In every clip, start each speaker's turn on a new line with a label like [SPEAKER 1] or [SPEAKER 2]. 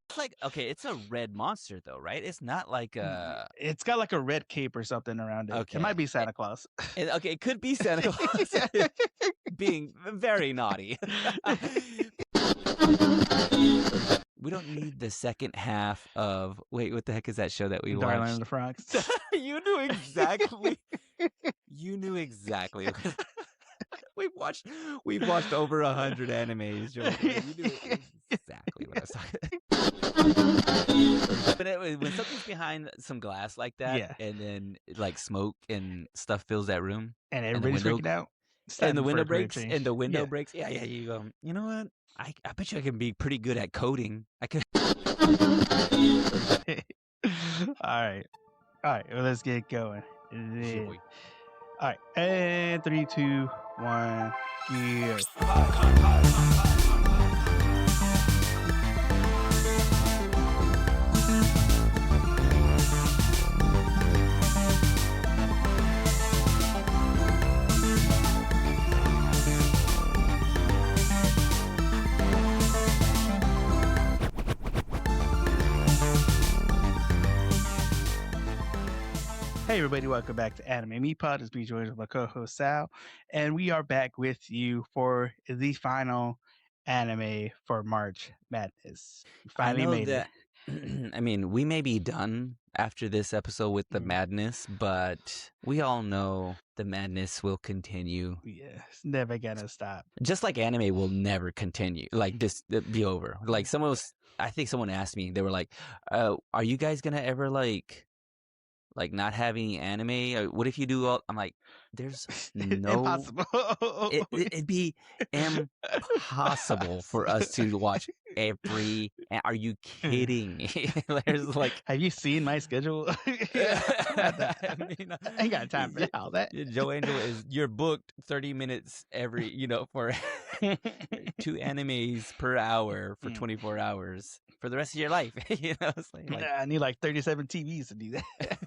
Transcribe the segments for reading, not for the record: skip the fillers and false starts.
[SPEAKER 1] It's like, okay, it's a red monster though, right? It's not like a
[SPEAKER 2] It's got like a red cape or something around it. It might
[SPEAKER 1] okay.
[SPEAKER 2] be Santa Claus.
[SPEAKER 1] Okay, it could be Santa Claus being very naughty. We don't need the second half of wait, what the heck is that show that we
[SPEAKER 2] Darling
[SPEAKER 1] watched?
[SPEAKER 2] of the Franxx.
[SPEAKER 1] You knew exactly. You knew exactly. We've watched over 100 animes, Joe. You knew exactly what I was talking. But anyway, when something's behind some glass like that,
[SPEAKER 2] Yeah.
[SPEAKER 1] and then like smoke and stuff fills that room,
[SPEAKER 2] And everybody's freaking out.
[SPEAKER 1] and the window breaks, yeah, you go, you know what? I bet you I can be pretty good at coding. I could.
[SPEAKER 2] All right. Well, let's get going. All right, and 3, 2, 1, go. Hey everybody, welcome back to Anime Me Pod. It's me, joined with my co-host Sal, and we are back with you for the final anime for March Madness. We finally made it.
[SPEAKER 1] I mean, we may be done after this episode with the madness, but we all know the madness will continue.
[SPEAKER 2] Yeah, it's never gonna stop.
[SPEAKER 1] Just like anime will never continue, like this be over. Like I think someone asked me, they were like, "Are you guys gonna ever like not having anime? Or what if you do all?" I'm like, there's no
[SPEAKER 2] impossible.
[SPEAKER 1] It'd be impossible for us to watch every. Are you kidding me? There's like,
[SPEAKER 2] have you seen my schedule? I ain't got time for all that.
[SPEAKER 1] Joe Angel you're booked 30 minutes every, for 2 animes per hour for 24 hours for the rest of your life. It's like,
[SPEAKER 2] I need like 37 TVs to do that.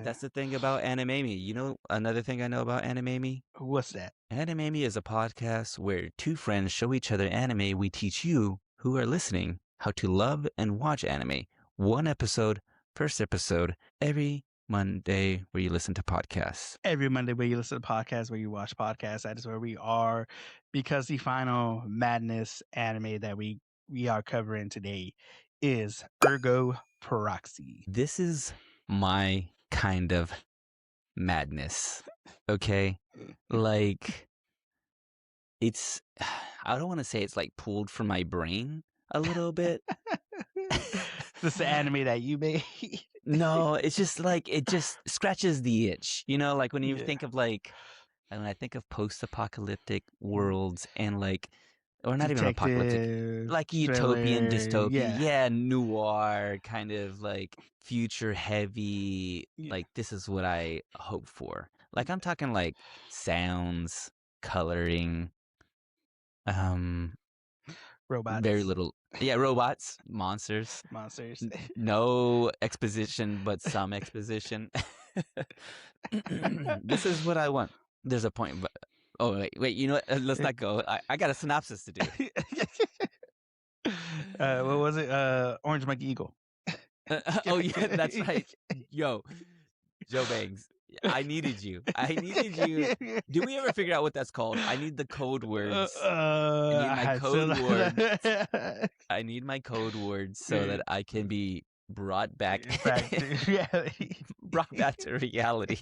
[SPEAKER 1] That's the thing about Anime-Me. You know, another thing I know about Anime-Me?
[SPEAKER 2] What's that?
[SPEAKER 1] Anime-Me is a podcast where 2 friends show each other anime. We teach you, who are listening, how to love and watch anime. First episode, every Monday where you listen to podcasts.
[SPEAKER 2] Every Monday where you listen to podcasts, where you watch podcasts. That is where we are, because the final madness anime that we are covering today is Emo Proxy.
[SPEAKER 1] This is my kind of madness, okay? Like, it's, I don't want to say it's like pulled from my brain a little bit.
[SPEAKER 2] This is the anime that you made?
[SPEAKER 1] No, it's just like, it just scratches the itch, like when you think of like, and when I think of post-apocalyptic worlds and like, or not even apocalyptic, like utopian dystopia, yeah, noir, kind of like future heavy, like this is what I hope for. Like I'm talking like sounds, coloring,
[SPEAKER 2] robots,
[SPEAKER 1] very little, robots, monsters, no exposition, but some exposition. This is what I want. There's a point, but oh wait, you know what? Let's not go. I got a synopsis to do.
[SPEAKER 2] What was it? Orange Monkey Eagle.
[SPEAKER 1] Oh yeah, that's right. Yo, Joe Bangs, I needed you. Did we ever figure out what that's called? I need the code words. I need my code words. I need my code words so that I can be brought back
[SPEAKER 2] to reality.
[SPEAKER 1] Brought back to reality.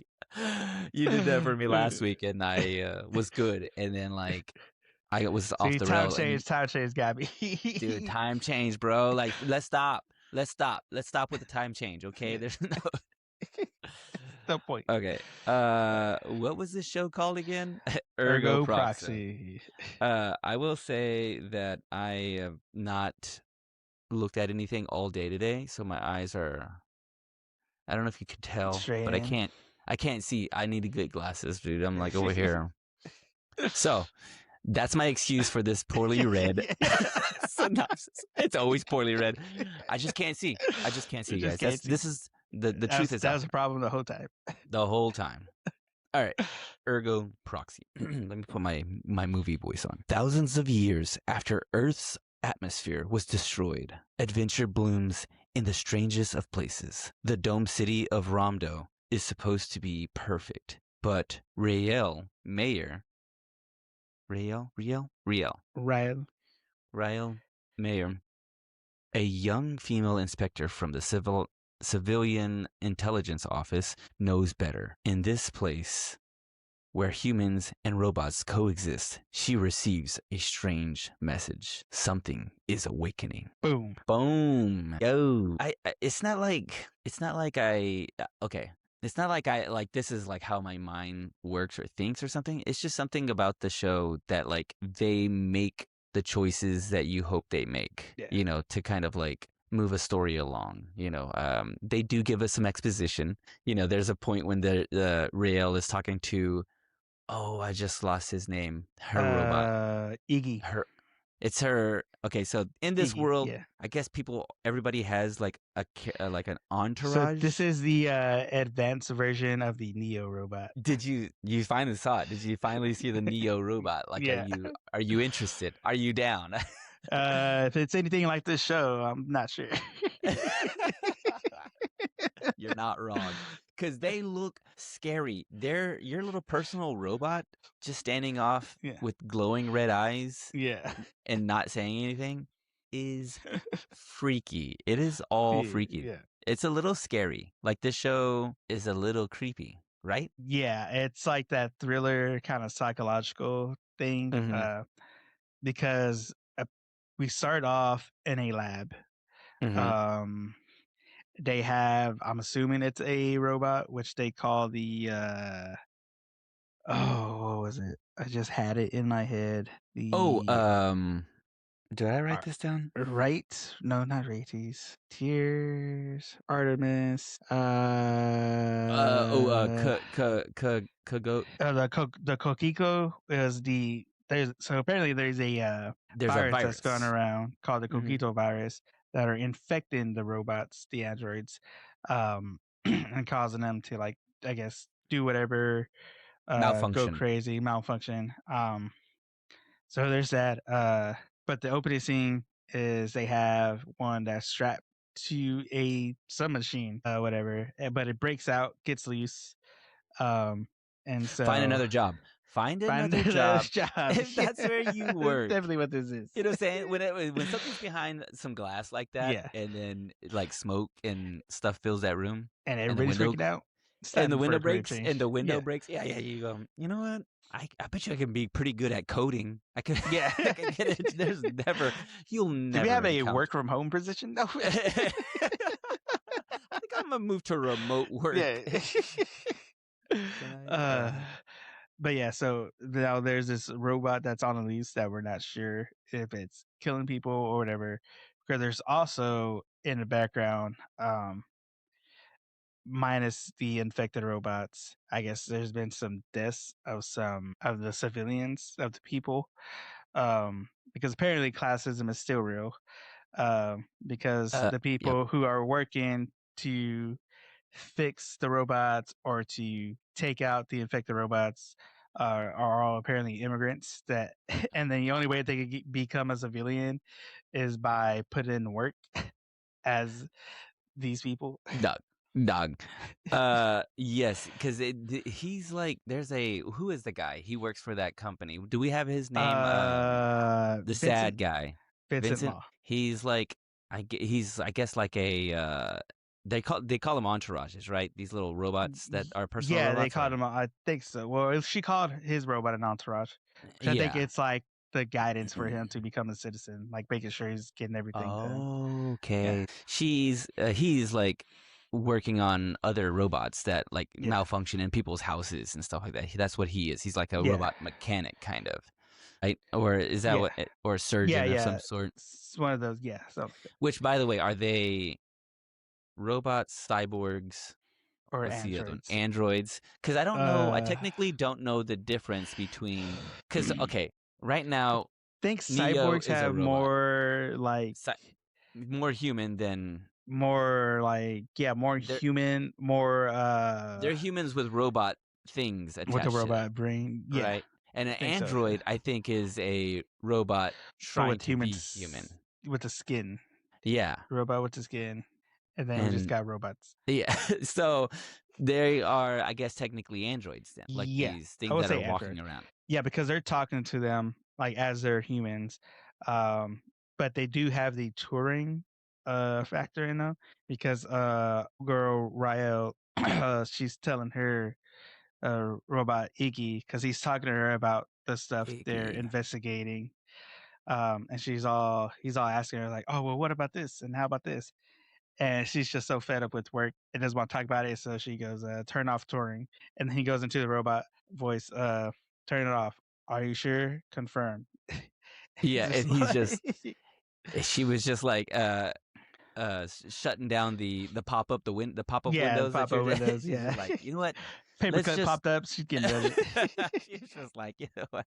[SPEAKER 1] You did that for me last week, and I was good. And then like I was off the rails.
[SPEAKER 2] Time change, Gabby.
[SPEAKER 1] Dude, time change, bro. Like let's stop with the time change, okay? There's
[SPEAKER 2] no point.
[SPEAKER 1] Okay. What was this show called again?
[SPEAKER 2] Emo Proxy.
[SPEAKER 1] I will say that I have not looked at anything all day today, so my eyes are, I don't know if you could tell, but I can't see. I need to get glasses, dude. I'm like over here. So that's my excuse for this poorly read synopsis. It's always poorly read. I just can't see. You guys. This is the truth is
[SPEAKER 2] that was a problem the whole time.
[SPEAKER 1] The whole time. All right. Ergo Proxy. Let me put my movie voice on. Thousands of years after Earth's atmosphere was destroyed, adventure blooms in the strangest of places. The domed city of Ramdo is supposed to be perfect, but Rael Mayer, Rael
[SPEAKER 2] Right.
[SPEAKER 1] Mayer, a young female inspector from the civilian intelligence office, knows better. In this place, where humans and robots coexist, she receives a strange message. Something is awakening.
[SPEAKER 2] Boom.
[SPEAKER 1] Boom. Yo. It's not like I okay. It's not like I like this is like how my mind works or thinks or something. It's just something about the show that like they make the choices that you hope they make.
[SPEAKER 2] Yeah.
[SPEAKER 1] You know, to kind of like move a story along. They do give us some exposition. There's a point when the Rael is talking to, oh, I just lost his name. Her robot.
[SPEAKER 2] Iggy.
[SPEAKER 1] It's her. Okay, so in this
[SPEAKER 2] Iggy,
[SPEAKER 1] world,
[SPEAKER 2] yeah.
[SPEAKER 1] I guess everybody has like like an
[SPEAKER 2] So
[SPEAKER 1] entourage.
[SPEAKER 2] this is the advanced version of the Neo robot.
[SPEAKER 1] Did you finally saw it? Did you finally see the Neo robot? Like,
[SPEAKER 2] Yeah.
[SPEAKER 1] are you interested? Are you down?
[SPEAKER 2] If it's anything like this show, I'm not sure.
[SPEAKER 1] You're not wrong. Because they look scary. They're your little personal robot just standing off
[SPEAKER 2] Yeah.
[SPEAKER 1] with glowing red eyes
[SPEAKER 2] Yeah.
[SPEAKER 1] and not saying anything is freaky. It is all freaky.
[SPEAKER 2] Yeah.
[SPEAKER 1] It's a little scary. Like, this show is a little creepy, right?
[SPEAKER 2] Yeah, it's like that thriller kind of psychological thing.
[SPEAKER 1] Mhm.
[SPEAKER 2] Because we start off in a lab.
[SPEAKER 1] Mhm.
[SPEAKER 2] They have, I'm assuming it's a robot, which they call the what was it? I just had it in my head.
[SPEAKER 1] Oh,
[SPEAKER 2] The
[SPEAKER 1] did I write this down?
[SPEAKER 2] right? No, not Rates. Tears, Artemis.
[SPEAKER 1] Kago.
[SPEAKER 2] The Kokiko is so apparently there's a
[SPEAKER 1] There's a
[SPEAKER 2] virus that's going
[SPEAKER 1] virus.
[SPEAKER 2] around called the
[SPEAKER 1] Mhm.
[SPEAKER 2] Kokito virus that are infecting the robots, the androids, and causing them to, like, I guess, do whatever, go
[SPEAKER 1] Malfunction.
[SPEAKER 2] crazy, malfunction. So there's that. But the opening scene is they have one that's strapped to a submachine, whatever, but it breaks out, gets loose. And
[SPEAKER 1] Find
[SPEAKER 2] so
[SPEAKER 1] another job. Find
[SPEAKER 2] find
[SPEAKER 1] another
[SPEAKER 2] another
[SPEAKER 1] job.
[SPEAKER 2] job.
[SPEAKER 1] If that's where you
[SPEAKER 2] That's
[SPEAKER 1] work.
[SPEAKER 2] definitely what this is.
[SPEAKER 1] You know what I'm saying? When something's behind some glass like that,
[SPEAKER 2] Yeah.
[SPEAKER 1] and then like smoke and stuff fills that room,
[SPEAKER 2] And
[SPEAKER 1] and the
[SPEAKER 2] everybody's
[SPEAKER 1] window
[SPEAKER 2] freaking out. It's
[SPEAKER 1] and the
[SPEAKER 2] time for
[SPEAKER 1] window
[SPEAKER 2] a career
[SPEAKER 1] breaks,
[SPEAKER 2] change.
[SPEAKER 1] and the window
[SPEAKER 2] Yeah.
[SPEAKER 1] breaks. Yeah, you go. You know what? I bet you I can be pretty good at coding. I could.
[SPEAKER 2] Yeah.
[SPEAKER 1] I could get it. You'll never.
[SPEAKER 2] Do we have a
[SPEAKER 1] encounter.
[SPEAKER 2] work from home position? No.
[SPEAKER 1] I think I'm gonna move to remote work.
[SPEAKER 2] Yeah. But yeah, so now there's this robot that's on a lease that we're not sure if it's killing people or whatever. Because there's also in the background, minus the infected robots, I guess there's been some deaths of some of the civilians, of the people. Because apparently classism is still real. Because the
[SPEAKER 1] Yep.
[SPEAKER 2] people who are working to fix the robots or to take out the infected robots are all apparently immigrants that, and then the only way they could become a civilian is by putting in work as these people.
[SPEAKER 1] Dog. Yes, because he's like, who is the guy? He works for that company. Do we have his name? The sad guy,
[SPEAKER 2] Vincent
[SPEAKER 1] Vincent.
[SPEAKER 2] Law.
[SPEAKER 1] He's like, he's I guess like a they call them entourages, right? These little robots that are personal
[SPEAKER 2] Yeah,
[SPEAKER 1] robots.
[SPEAKER 2] they called him. I think so. Well, she called his robot an entourage, which I think
[SPEAKER 1] Yeah.
[SPEAKER 2] it's like the guidance for him to become a citizen, like making sure he's getting everything done.
[SPEAKER 1] Okay.
[SPEAKER 2] Yeah.
[SPEAKER 1] He's like working on other robots that like
[SPEAKER 2] Yeah.
[SPEAKER 1] malfunction in people's houses and stuff like that. That's what he is. He's like a
[SPEAKER 2] Yeah.
[SPEAKER 1] robot mechanic kind of. Right? Or is that
[SPEAKER 2] Yeah.
[SPEAKER 1] what or a surgeon of some
[SPEAKER 2] Yeah.
[SPEAKER 1] sort?
[SPEAKER 2] It's one of those. Yeah. So,
[SPEAKER 1] Which, by the way, are they robots, cyborgs,
[SPEAKER 2] or
[SPEAKER 1] what's the other one?
[SPEAKER 2] androids.
[SPEAKER 1] Androids? Because I don't know. I technically don't know the difference between. Because okay, right now,
[SPEAKER 2] I think
[SPEAKER 1] Neo
[SPEAKER 2] cyborgs
[SPEAKER 1] is a
[SPEAKER 2] have
[SPEAKER 1] robot.
[SPEAKER 2] more like
[SPEAKER 1] more human than
[SPEAKER 2] more like more human, more
[SPEAKER 1] they're humans with robot things
[SPEAKER 2] with the
[SPEAKER 1] attached to them,
[SPEAKER 2] robot brain. Yeah,
[SPEAKER 1] right? And an
[SPEAKER 2] I think so. Yeah.
[SPEAKER 1] android, I think, is a robot
[SPEAKER 2] But
[SPEAKER 1] trying
[SPEAKER 2] with
[SPEAKER 1] to be human.
[SPEAKER 2] with the skin,
[SPEAKER 1] Yeah.
[SPEAKER 2] robot with the skin, and then we just
[SPEAKER 1] And
[SPEAKER 2] got robots.
[SPEAKER 1] yeah, so they are, I guess, technically androids then, like
[SPEAKER 2] Yeah,
[SPEAKER 1] these
[SPEAKER 2] I
[SPEAKER 1] things
[SPEAKER 2] would
[SPEAKER 1] that are
[SPEAKER 2] say android.
[SPEAKER 1] walking around.
[SPEAKER 2] Yeah, because they're talking to them like as they're humans, but they do have the Turing factor in them because girl Rael, she's telling her robot Iggy because he's talking to her about the stuff they're
[SPEAKER 1] Iggy.
[SPEAKER 2] investigating. And he's all asking her like, oh well, what about this and how about this? And she's just so fed up with work and doesn't want to talk about it. So she goes, turn off Turing. And then he goes into the robot voice, turn it off. Are you sure? Confirm.
[SPEAKER 1] Yeah,
[SPEAKER 2] Just
[SPEAKER 1] and he's
[SPEAKER 2] like,
[SPEAKER 1] just she was just like shutting down the pop-up the pop-up
[SPEAKER 2] yeah, the
[SPEAKER 1] windows that
[SPEAKER 2] pop
[SPEAKER 1] you're
[SPEAKER 2] up windows.
[SPEAKER 1] she's
[SPEAKER 2] Yeah.
[SPEAKER 1] just like, you know what?
[SPEAKER 2] Paper
[SPEAKER 1] Let's
[SPEAKER 2] cut
[SPEAKER 1] just
[SPEAKER 2] popped up. She's getting rid of it.
[SPEAKER 1] she's just like, you know what?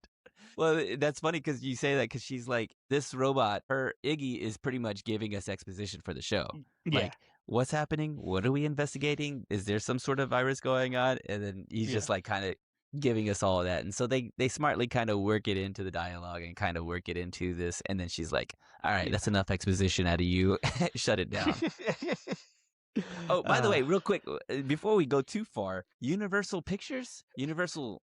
[SPEAKER 1] Well, that's funny because you say that because she's like, this robot, her Iggy is pretty much giving us exposition for the show.
[SPEAKER 2] Yeah.
[SPEAKER 1] Like, what's happening? What are we investigating? Is there some sort of virus going on? And then he's
[SPEAKER 2] Yeah.
[SPEAKER 1] just like kind of giving us all of that. And so they smartly kind of work it into the dialogue and kind of work it into this. And then she's like, all right,
[SPEAKER 2] Yeah.
[SPEAKER 1] that's enough exposition out of you. Shut it down. Oh, by the way, real quick, before we go too far, Universal Pictures? Universal?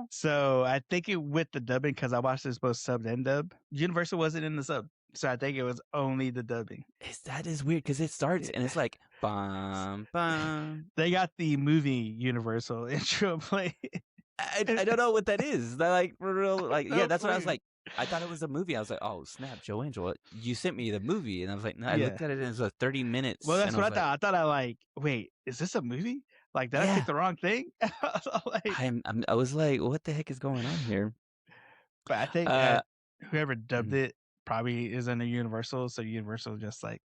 [SPEAKER 2] So I think it with the dubbing, because I watched this both subbed and dub. Universal wasn't in the sub. So I think it was only the dubbing.
[SPEAKER 1] That is weird because it starts and it's like, bum, bum.
[SPEAKER 2] They got the movie Universal intro play.
[SPEAKER 1] I don't know what that is. They're like, for real, like, yeah, that's what I was
[SPEAKER 2] Weird.
[SPEAKER 1] like. I thought it was a movie. I was like, oh, snap, Joe Angel. You sent me the movie. And I was like, no, I
[SPEAKER 2] Yeah.
[SPEAKER 1] looked at it and it was like 30 minutes.
[SPEAKER 2] Well, that's
[SPEAKER 1] and
[SPEAKER 2] what I
[SPEAKER 1] was
[SPEAKER 2] thought.
[SPEAKER 1] like,
[SPEAKER 2] I thought I like, wait, is this a movie? Like, did I
[SPEAKER 1] yeah.
[SPEAKER 2] click the wrong thing? Like,
[SPEAKER 1] I was like, what the heck is going on here?
[SPEAKER 2] but I think whoever dubbed it probably is in the Universal. So Universal just like,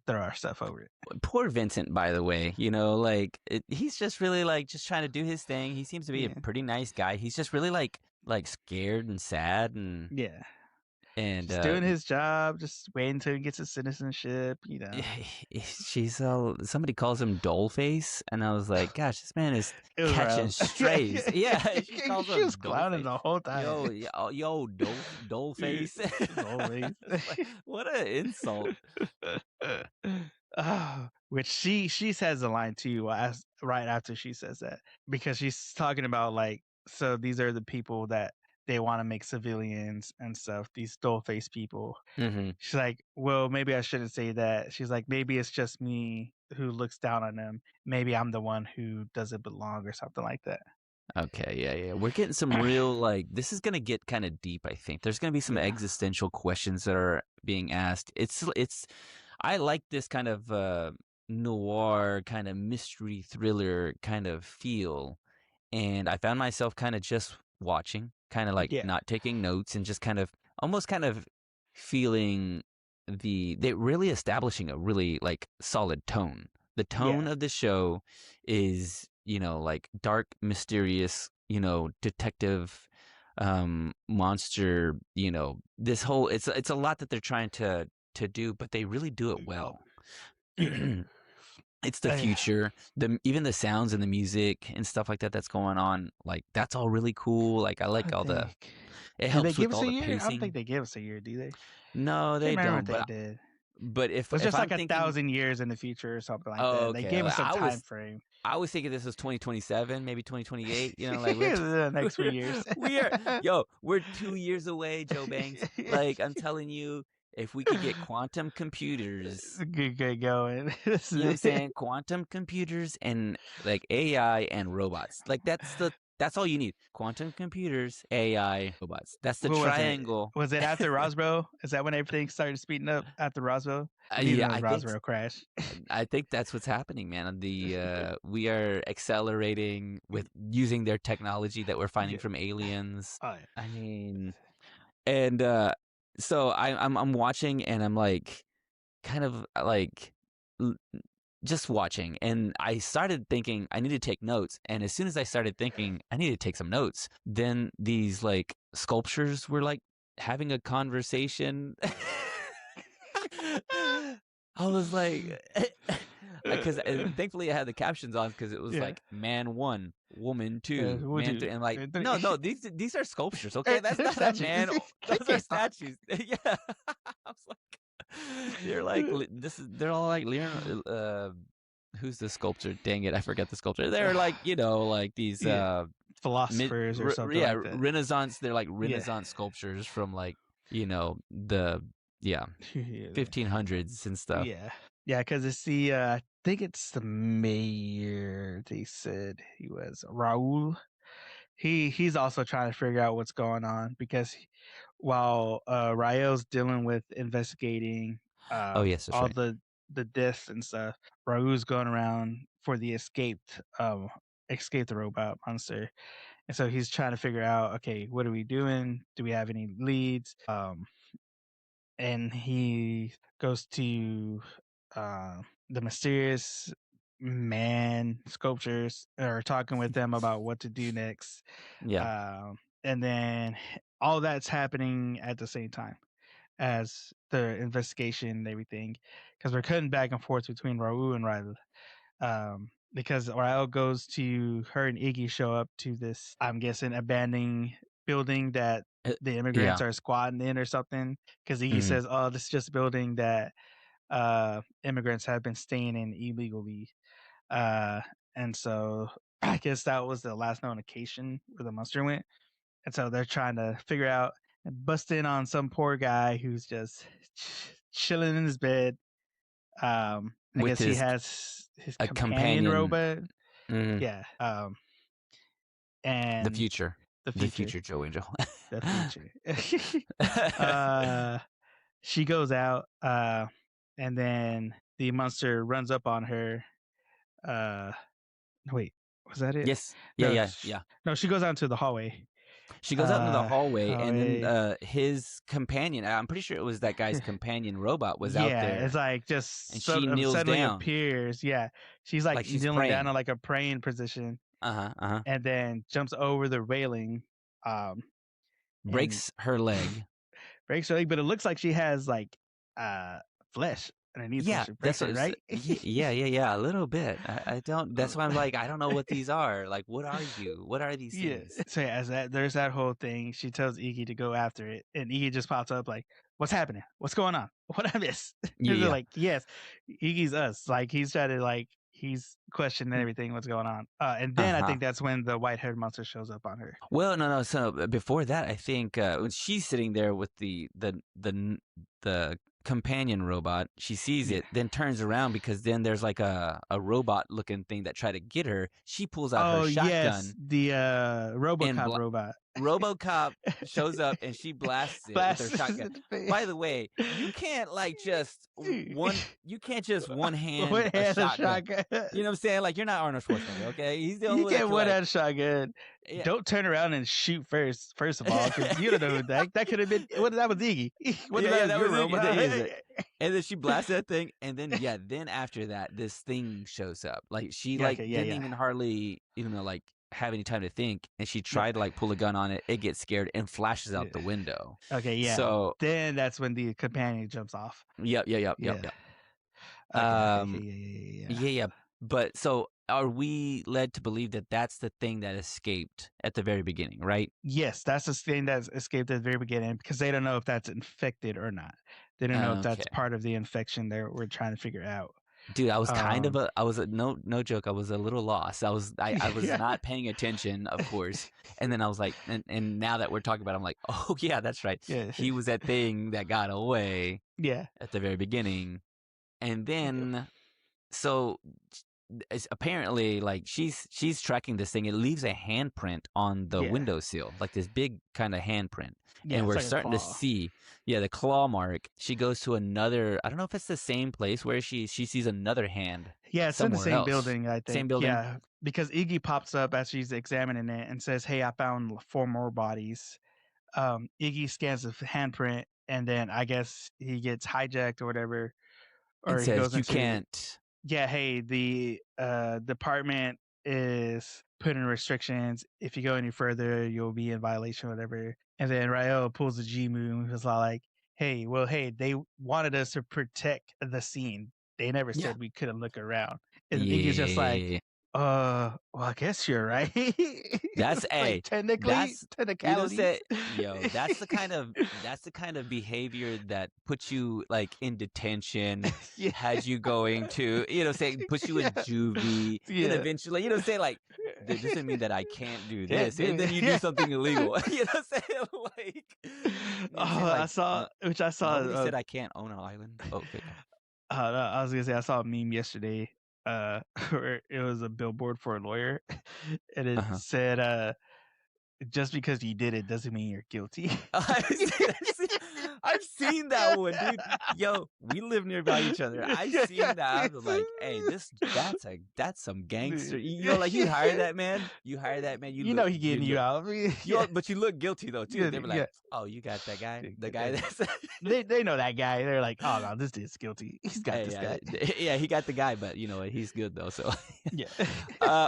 [SPEAKER 2] throw our stuff over it.
[SPEAKER 1] Poor Vincent, by the way, you know, like he's just really like just trying to do his thing. He seems to be a pretty nice guy. He's just really like scared and sad and
[SPEAKER 2] just doing his job, just waiting until he gets his citizenship. You know,
[SPEAKER 1] she's somebody calls him Dollface, and I was like, gosh, this man is catching
[SPEAKER 2] rough.
[SPEAKER 1] strays. Yeah, she calls him
[SPEAKER 2] was clowning the whole time.
[SPEAKER 1] Yo, Dollface. Like, what an insult.
[SPEAKER 2] Which she says a line too right after she says that, because she's talking about like, so these are the people that they want to make civilians and stuff, these dull-faced people.
[SPEAKER 1] Mm-hmm.
[SPEAKER 2] She's like, well, maybe I shouldn't say that. She's like, maybe it's just me who looks down on them. Maybe I'm the one who doesn't belong or something like that.
[SPEAKER 1] Okay, yeah. We're getting some real, like, this is going to get kind of deep, I think. There's going to be some existential questions that are being asked. I like this kind of noir, kind of mystery thriller kind of feel. And I found myself kind of just watching, kind of like not taking notes and just kind of almost kind of feeling they're really establishing a really like solid tone. The tone of the show is, you know, like dark, mysterious, you know, detective monster, you know, this whole it's a lot that they're trying to do, but they really do it well. It's the future. Even the sounds and the music and stuff like that that's going on, like that's all really cool. Like I like it helps with all the pacing.
[SPEAKER 2] I don't think they give us a year, do they?
[SPEAKER 1] No, they don't.
[SPEAKER 2] But they did.
[SPEAKER 1] But if
[SPEAKER 2] it's just
[SPEAKER 1] if
[SPEAKER 2] like
[SPEAKER 1] I'm
[SPEAKER 2] 1,000 years in the future or something like that.
[SPEAKER 1] Okay.
[SPEAKER 2] They gave us a time frame.
[SPEAKER 1] I was thinking this was 2027, maybe 2028. You know, like
[SPEAKER 2] the next few years.
[SPEAKER 1] We're 2 years away, Joe Banks. Like I'm telling you, if we could get quantum computers,
[SPEAKER 2] good going.
[SPEAKER 1] You know what I'm saying? Quantum computers and like AI and robots. Like that's all you need. Quantum computers, AI, robots. That's the triangle.
[SPEAKER 2] Was it after Roswell? Is that when everything started speeding up after Roswell? Roswell crash.
[SPEAKER 1] I think that's what's happening, man. We are accelerating with using their technology that we're finding from aliens.
[SPEAKER 2] Oh, yeah.
[SPEAKER 1] I mean, and so I'm watching and I'm like, kind of like just watching, and I started thinking I need to take notes, and as soon as I started thinking I need to take some notes, then these like sculptures were like having a conversation. I was like, because thankfully I had the captions on because it was like man 1, woman 2,
[SPEAKER 2] we'll
[SPEAKER 1] man
[SPEAKER 2] do.
[SPEAKER 1] 3, and like, no, these are sculptures, okay? That's
[SPEAKER 2] They're
[SPEAKER 1] not a
[SPEAKER 2] statues.
[SPEAKER 1] man. Those are statues. Yeah, I was like, they're like they're all like who's the sculptor? Dang it, I forget the sculptor. They're like, like these
[SPEAKER 2] Yeah, philosophers or something
[SPEAKER 1] yeah,
[SPEAKER 2] like that.
[SPEAKER 1] Renaissance. They're like
[SPEAKER 2] Yeah.
[SPEAKER 1] Renaissance sculptures from like the
[SPEAKER 2] Yeah.
[SPEAKER 1] 1500s and stuff.
[SPEAKER 2] Yeah, because it's the I think it's the mayor. They said he was Raul. He's also trying to figure out what's going on because while Rael's dealing with investigating
[SPEAKER 1] Oh yes, that's
[SPEAKER 2] all
[SPEAKER 1] right.
[SPEAKER 2] the deaths and stuff, Raul's going around for the escape the robot monster. And so he's trying to figure out, okay, what are we doing? Do we have any leads? And he goes to the mysterious man sculptures or talking with them about what to do next.
[SPEAKER 1] Yeah.
[SPEAKER 2] And then all that's happening at the same time as the investigation and everything, because we're cutting back and forth between Raul and Riley. Because Raul goes to her and Iggy show up to this, I'm guessing, abandoned building that the immigrants
[SPEAKER 1] Yeah.
[SPEAKER 2] are squatting in or something. Because Iggy
[SPEAKER 1] Mhm.
[SPEAKER 2] says, "Oh, this is just a building that immigrants have been staying in illegally." And so I guess that was the last known location where the monster went. And so they're trying to figure out and bust in on some poor guy who's just chilling in his bed. I
[SPEAKER 1] With
[SPEAKER 2] guess he
[SPEAKER 1] his
[SPEAKER 2] has his
[SPEAKER 1] a
[SPEAKER 2] companion
[SPEAKER 1] companion.
[SPEAKER 2] robot.
[SPEAKER 1] Mhm.
[SPEAKER 2] Yeah.
[SPEAKER 1] The
[SPEAKER 2] And
[SPEAKER 1] future.
[SPEAKER 2] the
[SPEAKER 1] The
[SPEAKER 2] future.
[SPEAKER 1] future Joe Angel.
[SPEAKER 2] The future. She goes out, and then the monster runs up on her. Wait, was that it?
[SPEAKER 1] Yes. Yeah,
[SPEAKER 2] No,
[SPEAKER 1] yeah, yeah.
[SPEAKER 2] no, she goes out into the hallway.
[SPEAKER 1] She goes out into the hallway, and then
[SPEAKER 2] Hallway.
[SPEAKER 1] his companion, I'm pretty sure it was that guy's companion robot, was out
[SPEAKER 2] Yeah, it's
[SPEAKER 1] there,
[SPEAKER 2] like
[SPEAKER 1] and
[SPEAKER 2] just
[SPEAKER 1] she kneels
[SPEAKER 2] suddenly
[SPEAKER 1] down
[SPEAKER 2] appears. Yeah, she's like
[SPEAKER 1] like she's
[SPEAKER 2] kneeling down
[SPEAKER 1] praying.
[SPEAKER 2] in like a praying position,
[SPEAKER 1] Uh-huh, uh-huh.
[SPEAKER 2] and then jumps over the railing, um, and
[SPEAKER 1] Breaks her leg.
[SPEAKER 2] breaks her leg. But it looks like she has like uh flesh underneath when
[SPEAKER 1] Yeah,
[SPEAKER 2] she breaks
[SPEAKER 1] that's what
[SPEAKER 2] it,
[SPEAKER 1] it's
[SPEAKER 2] right?
[SPEAKER 1] yeah, a little bit. I don't that's why I'm like, I don't know what these are. Like, what are you? What are these
[SPEAKER 2] Yeah.
[SPEAKER 1] things?
[SPEAKER 2] So yeah, as that there's that whole thing. She tells Iggy to go after it, and Iggy just pops up like, "What's happening? What's going on? What I miss?"
[SPEAKER 1] Yeah,
[SPEAKER 2] And they're
[SPEAKER 1] yeah.
[SPEAKER 2] like, "Yes, Iggy's us." Like he's trying to like he's questioning everything what's going on. And then I
[SPEAKER 1] Uh-huh.
[SPEAKER 2] think that's when the white haired monster shows up on her.
[SPEAKER 1] Well, no, no. So before that, I think when she's sitting there with the companion robot, she sees
[SPEAKER 2] Yeah.
[SPEAKER 1] it, then turns around because then there's like a robot looking thing that tried to get her. She pulls out her
[SPEAKER 2] Oh yes,
[SPEAKER 1] shotgun,
[SPEAKER 2] the
[SPEAKER 1] and
[SPEAKER 2] RoboCop robot.
[SPEAKER 1] RoboCop shows up and she blasts it with her
[SPEAKER 2] Blasts
[SPEAKER 1] shotgun.
[SPEAKER 2] in the face.
[SPEAKER 1] By the way, you can't like just you can't just one hand
[SPEAKER 2] One
[SPEAKER 1] a
[SPEAKER 2] hand a
[SPEAKER 1] shotgun.
[SPEAKER 2] shotgun.
[SPEAKER 1] You know what I'm saying? Like, you're not Arnold Schwarzenegger, okay? He's the only
[SPEAKER 2] You
[SPEAKER 1] one that
[SPEAKER 2] get
[SPEAKER 1] can
[SPEAKER 2] one
[SPEAKER 1] like,
[SPEAKER 2] hand shotgun.
[SPEAKER 1] yeah.
[SPEAKER 2] Don't turn around and shoot first of all, because you don't know who that could have been. What that was Iggy. What
[SPEAKER 1] Yeah,
[SPEAKER 2] that
[SPEAKER 1] that
[SPEAKER 2] your
[SPEAKER 1] was it.
[SPEAKER 2] robot?
[SPEAKER 1] He is it. And then she blasts that thing, and then then after that, this thing shows up. Like, she
[SPEAKER 2] Yeah,
[SPEAKER 1] like
[SPEAKER 2] okay,
[SPEAKER 1] didn't
[SPEAKER 2] yeah.
[SPEAKER 1] even hardly like have any time to think, and she
[SPEAKER 2] Yeah.
[SPEAKER 1] tried to like pull a gun on it. It gets scared and flashes out the window.
[SPEAKER 2] Okay, yeah.
[SPEAKER 1] So
[SPEAKER 2] Then that's when the companion jumps off.
[SPEAKER 1] yep.
[SPEAKER 2] Yeah.
[SPEAKER 1] Okay,
[SPEAKER 2] Okay.
[SPEAKER 1] yeah. But so are we led to believe that that's the thing that escaped at the very beginning, right?
[SPEAKER 2] Yes, that's the thing that's escaped at the very beginning because they don't know if that's infected or not. They don't know if that's
[SPEAKER 1] Okay.
[SPEAKER 2] part of the infection that we're trying to figure out.
[SPEAKER 1] Dude, I was no joke. I was a little lost. I was not paying attention, of course. And then I was like, and now that we're talking about it, I'm like, oh yeah, that's right.
[SPEAKER 2] Yeah.
[SPEAKER 1] He was that thing that got away
[SPEAKER 2] Yeah.
[SPEAKER 1] at the very beginning. And then so it's apparently like she's tracking this thing. It leaves a handprint on the windowsill, like this big kind of handprint.
[SPEAKER 2] Yeah,
[SPEAKER 1] and we're
[SPEAKER 2] like
[SPEAKER 1] starting to see, the claw mark. She goes to another. I don't know if it's the same place where she sees another hand.
[SPEAKER 2] Yeah, it's in the
[SPEAKER 1] somewhere
[SPEAKER 2] same
[SPEAKER 1] else.
[SPEAKER 2] building, I think.
[SPEAKER 1] Same building?
[SPEAKER 2] Yeah, because Iggy pops up as she's examining it and says, "Hey, I found 4 more bodies." Iggy scans the handprint, and then I guess he gets hijacked or whatever, or
[SPEAKER 1] And
[SPEAKER 2] he goes
[SPEAKER 1] says you
[SPEAKER 2] into
[SPEAKER 1] can't.
[SPEAKER 2] yeah, hey, the department is putting restrictions. If you go any further, you'll be in violation, whatever. And then Rael pulls a G move and was like, hey, they wanted us to protect the scene. They never said we couldn't look around. And Iggy's just like,
[SPEAKER 1] Yeah.
[SPEAKER 2] Well, I guess you're right.
[SPEAKER 1] That's
[SPEAKER 2] Like,
[SPEAKER 1] a
[SPEAKER 2] technically,
[SPEAKER 1] that's you know
[SPEAKER 2] technicalities.
[SPEAKER 1] say yo that's the kind of behavior that puts you like in detention,
[SPEAKER 2] Yeah.
[SPEAKER 1] has you going to say puts you in
[SPEAKER 2] Yeah.
[SPEAKER 1] juvie, then
[SPEAKER 2] Yeah.
[SPEAKER 1] eventually say like that doesn't mean that I can't do
[SPEAKER 2] Can't
[SPEAKER 1] this,
[SPEAKER 2] do
[SPEAKER 1] and then
[SPEAKER 2] it.
[SPEAKER 1] you do
[SPEAKER 2] Yeah.
[SPEAKER 1] something illegal. Saying like saying
[SPEAKER 2] Oh, I
[SPEAKER 1] like
[SPEAKER 2] saw which I saw,
[SPEAKER 1] nobody said I can't own an island. Oh, okay, go.
[SPEAKER 2] no, I was gonna say I saw a meme yesterday, where it was a billboard for a lawyer, and it
[SPEAKER 1] Uh-huh.
[SPEAKER 2] said, "Just because you did it doesn't mean you're guilty."
[SPEAKER 1] I've seen that one, dude. Yo, we live nearby each other. I've seen that. I was like, hey, that's some gangster. Like you hire that man. You hire that man.
[SPEAKER 2] You know he getting you out. Yeah.
[SPEAKER 1] But you look guilty though too.
[SPEAKER 2] Yeah,
[SPEAKER 1] They were like,
[SPEAKER 2] yeah.
[SPEAKER 1] oh, you got that guy, the guy that's.
[SPEAKER 2] They know that guy. They're like, "Oh, no, this dude's guilty. He's got
[SPEAKER 1] Hey,
[SPEAKER 2] this guy."
[SPEAKER 1] yeah, he got the guy, but you know what? He's good though. So,
[SPEAKER 2] Yeah.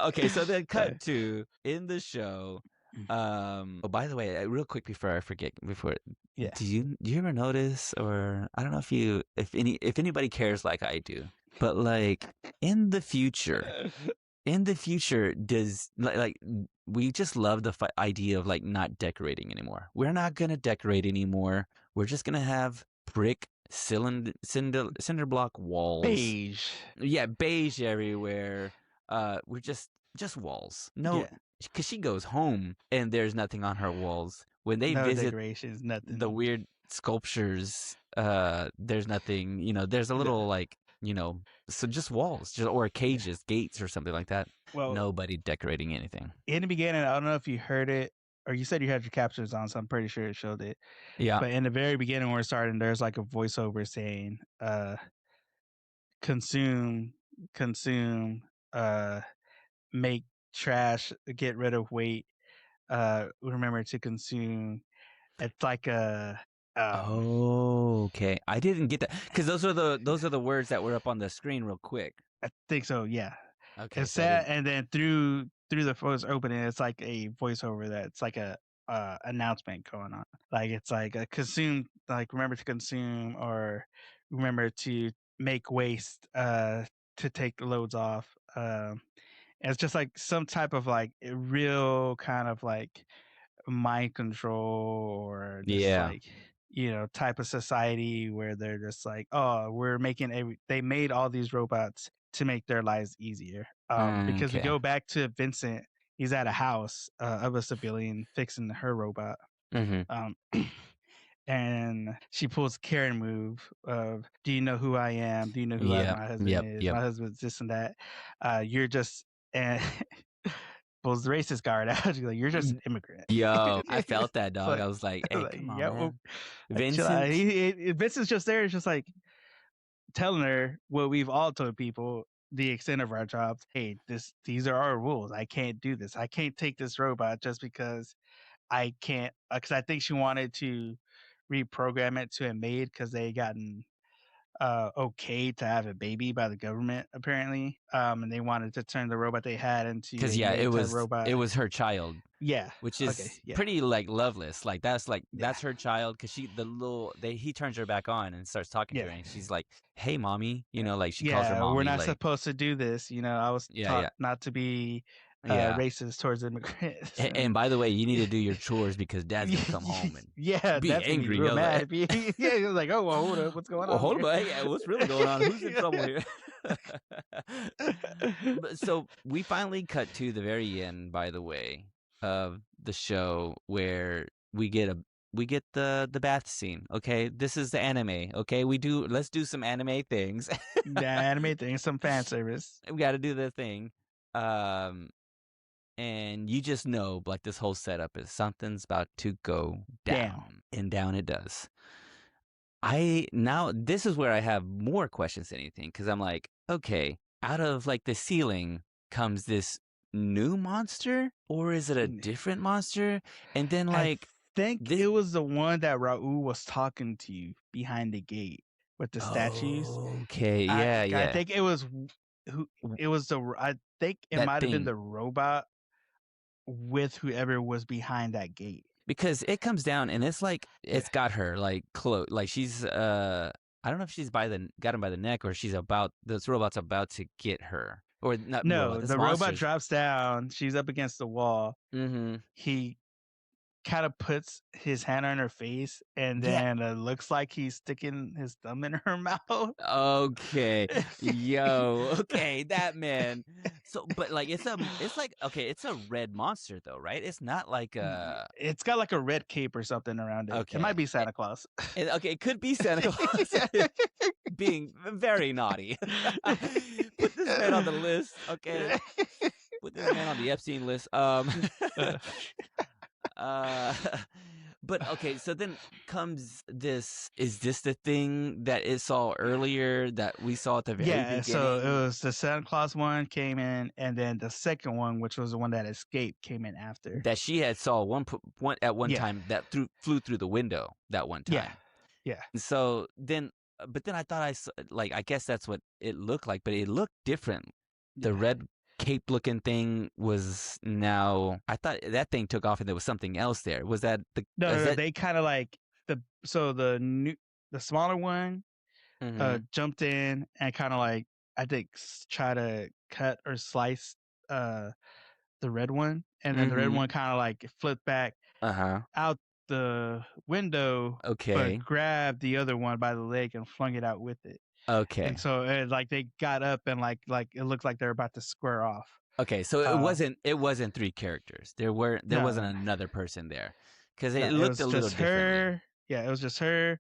[SPEAKER 1] okay. So then,
[SPEAKER 2] Sorry.
[SPEAKER 1] cut to in the show. Oh, by the way, real quick before I forget,
[SPEAKER 2] Yeah.
[SPEAKER 1] do you ever notice, or I don't know if anybody cares like I do, but like in the future, does we just love the idea of like not decorating anymore. We're not gonna decorate anymore. We're just gonna have brick cinder block walls.
[SPEAKER 2] Beige.
[SPEAKER 1] Yeah, beige everywhere. We're just walls. No,
[SPEAKER 2] Yeah.
[SPEAKER 1] because she goes home and there's nothing on her walls. When they
[SPEAKER 2] No
[SPEAKER 1] visit
[SPEAKER 2] decorations,
[SPEAKER 1] the
[SPEAKER 2] nothing.
[SPEAKER 1] weird sculptures, there's nothing. There's a little like so just walls, or
[SPEAKER 2] Yeah.
[SPEAKER 1] cages, gates, or something like that.
[SPEAKER 2] Well,
[SPEAKER 1] Nobody decorating anything.
[SPEAKER 2] in the beginning, I don't know if you heard it or you said you had your captions on, so I'm pretty sure it showed it.
[SPEAKER 1] Yeah.
[SPEAKER 2] But in the very beginning, when we're starting, there's like a voiceover saying, consume, consume, uh, make trash, get rid of weight, remember to consume. It's like a,
[SPEAKER 1] Oh, okay. I didn't get that because those are the words that were up on the screen real quick.
[SPEAKER 2] I think so, yeah.
[SPEAKER 1] Okay,
[SPEAKER 2] It's
[SPEAKER 1] so I
[SPEAKER 2] that,
[SPEAKER 1] didn't.
[SPEAKER 2] and then through the first opening, it's like a voiceover that's like a announcement going on. Like it's like a consume, like remember to consume, or remember to make waste, to take the loads off. And it's just like some type of like a real kind of like mind control, or just
[SPEAKER 1] Yeah.
[SPEAKER 2] like type of society where they're just like, oh, we're making they made all these robots to make their lives easier. Because we
[SPEAKER 1] Okay.
[SPEAKER 2] go back to Vincent, he's at a house, of a civilian fixing her robot.
[SPEAKER 1] Mm-hmm.
[SPEAKER 2] um and she pulls Karen move of, do you know who I am, do you know who
[SPEAKER 1] Yep.
[SPEAKER 2] my husband
[SPEAKER 1] Yep.
[SPEAKER 2] is,
[SPEAKER 1] Yep.
[SPEAKER 2] my husband's this and that, you're just, and pulls the racist card out. She's like, you're just an immigrant.
[SPEAKER 1] Yo, I felt that,
[SPEAKER 2] It's
[SPEAKER 1] dog.
[SPEAKER 2] like,
[SPEAKER 1] I was like, hey, come on,
[SPEAKER 2] yeah, well,
[SPEAKER 1] man.
[SPEAKER 2] chill out.
[SPEAKER 1] Vincent.
[SPEAKER 2] Vincent's just there. It's just like telling her what we've all told people, the extent of our jobs. Hey, these are our rules. I can't do this. I can't take this robot just because I can't. Because I think she wanted to reprogram it to a maid because they gotten okay to have a baby by the government apparently, and they wanted to turn the robot they had into
[SPEAKER 1] Because
[SPEAKER 2] a
[SPEAKER 1] yeah,
[SPEAKER 2] maid type robot.
[SPEAKER 1] it was her child,
[SPEAKER 2] Yeah.
[SPEAKER 1] which
[SPEAKER 2] Okay.
[SPEAKER 1] is
[SPEAKER 2] Yeah.
[SPEAKER 1] pretty like loveless. Like
[SPEAKER 2] Yeah.
[SPEAKER 1] that's her child because he turns her back on and starts talking to
[SPEAKER 2] Yeah.
[SPEAKER 1] her and she's like, "Hey, mommy," like she calls her
[SPEAKER 2] Yeah, we're
[SPEAKER 1] mommy.
[SPEAKER 2] not
[SPEAKER 1] Like,
[SPEAKER 2] supposed to do this. I was
[SPEAKER 1] yeah,
[SPEAKER 2] taught
[SPEAKER 1] yeah,
[SPEAKER 2] not to be
[SPEAKER 1] yeah.
[SPEAKER 2] racist towards immigrants.
[SPEAKER 1] And by the way, you need to do your chores because dad's gonna come home and
[SPEAKER 2] Yeah,
[SPEAKER 1] be
[SPEAKER 2] that's gonna be
[SPEAKER 1] angry.
[SPEAKER 2] real
[SPEAKER 1] Yo, like,
[SPEAKER 2] mad. Yeah, he was like, "Oh, well, hold up, what's going
[SPEAKER 1] well,
[SPEAKER 2] on
[SPEAKER 1] hold
[SPEAKER 2] here?"
[SPEAKER 1] on, hey, what's really going on? Who's in trouble here? So we finally cut to the very end, by the way, of the show where we get the bath scene. Okay, this is the anime. Okay, let's do some anime things.
[SPEAKER 2] The anime thing, some fan service.
[SPEAKER 1] We got to do the thing. And you just know, like, this whole setup is something's about to go down, and down it does. Now this is where I have more questions than anything because I'm like, okay, out of like the ceiling comes this new monster, or is it a different monster? And then
[SPEAKER 2] I
[SPEAKER 1] like
[SPEAKER 2] think it was the one that Raul was talking to you behind the gate with the statues.
[SPEAKER 1] Okay, yeah,
[SPEAKER 2] I
[SPEAKER 1] yeah.
[SPEAKER 2] think it was who it was I think it
[SPEAKER 1] That
[SPEAKER 2] might have been
[SPEAKER 1] thing.
[SPEAKER 2] the robot with whoever was behind that gate.
[SPEAKER 1] Because it comes down and it's like it's got her like close, like she's I don't know if she's got him by the neck or this robot's about to get her. or not robot.
[SPEAKER 2] No,
[SPEAKER 1] This
[SPEAKER 2] the robot
[SPEAKER 1] monster's.
[SPEAKER 2] drops down. She's up against the wall.
[SPEAKER 1] Mm-hmm.
[SPEAKER 2] He kind of puts his hand on her face, and
[SPEAKER 1] Yeah.
[SPEAKER 2] then looks like he's sticking his thumb in her mouth.
[SPEAKER 1] Okay. Yo. Okay. That man. So, but like, it's like, okay, it's a red monster though, right? It's not like a.
[SPEAKER 2] It's got like a red cape or something around it. It
[SPEAKER 1] Okay.
[SPEAKER 2] might be Santa Claus.
[SPEAKER 1] Okay, it could be Santa Claus being very naughty. Put this man on the list, okay? Put this man on the Epstein list. Uh, but okay, so then comes this. Is this the thing that it saw earlier that we saw at the very
[SPEAKER 2] Yeah, so it
[SPEAKER 1] beginning?
[SPEAKER 2] was the Santa Claus one came in, and then the second one, which was the one that escaped, came in after.
[SPEAKER 1] That she had saw one at one
[SPEAKER 2] Yeah,
[SPEAKER 1] time that flew through the window that one
[SPEAKER 2] yeah,
[SPEAKER 1] time.
[SPEAKER 2] yeah,
[SPEAKER 1] So then, but then I thought I saw, like, I guess that's what it looked like, but it looked different. The
[SPEAKER 2] yeah.
[SPEAKER 1] red cape looking thing was now. I thought that thing took off and there was something else there. Was that the?
[SPEAKER 2] No,
[SPEAKER 1] Is
[SPEAKER 2] no, no.
[SPEAKER 1] that?
[SPEAKER 2] They kind of like the smaller one
[SPEAKER 1] Mm-hmm.
[SPEAKER 2] jumped in and kind of like I think try to cut or slice uh the red one, and then the red
[SPEAKER 1] Mm-hmm.
[SPEAKER 2] one kind of like flipped back
[SPEAKER 1] Uh-huh.
[SPEAKER 2] out the window, but
[SPEAKER 1] Okay.
[SPEAKER 2] grabbed the other one by the leg and flung it out with it. And
[SPEAKER 1] Okay.
[SPEAKER 2] so like they got up and like it looked like they're about to square off.
[SPEAKER 1] Okay. So
[SPEAKER 2] Uh,
[SPEAKER 1] it wasn't three characters. There
[SPEAKER 2] no,
[SPEAKER 1] wasn't
[SPEAKER 2] no,
[SPEAKER 1] another person there, because
[SPEAKER 2] no,
[SPEAKER 1] it
[SPEAKER 2] it
[SPEAKER 1] looked
[SPEAKER 2] was
[SPEAKER 1] a little
[SPEAKER 2] just
[SPEAKER 1] differently.
[SPEAKER 2] her. Yeah, it was just her,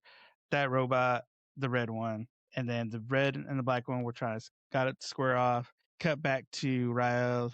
[SPEAKER 2] that robot, the red one, and then the red and the black one were trying to got it to square off. Cut back to Rael,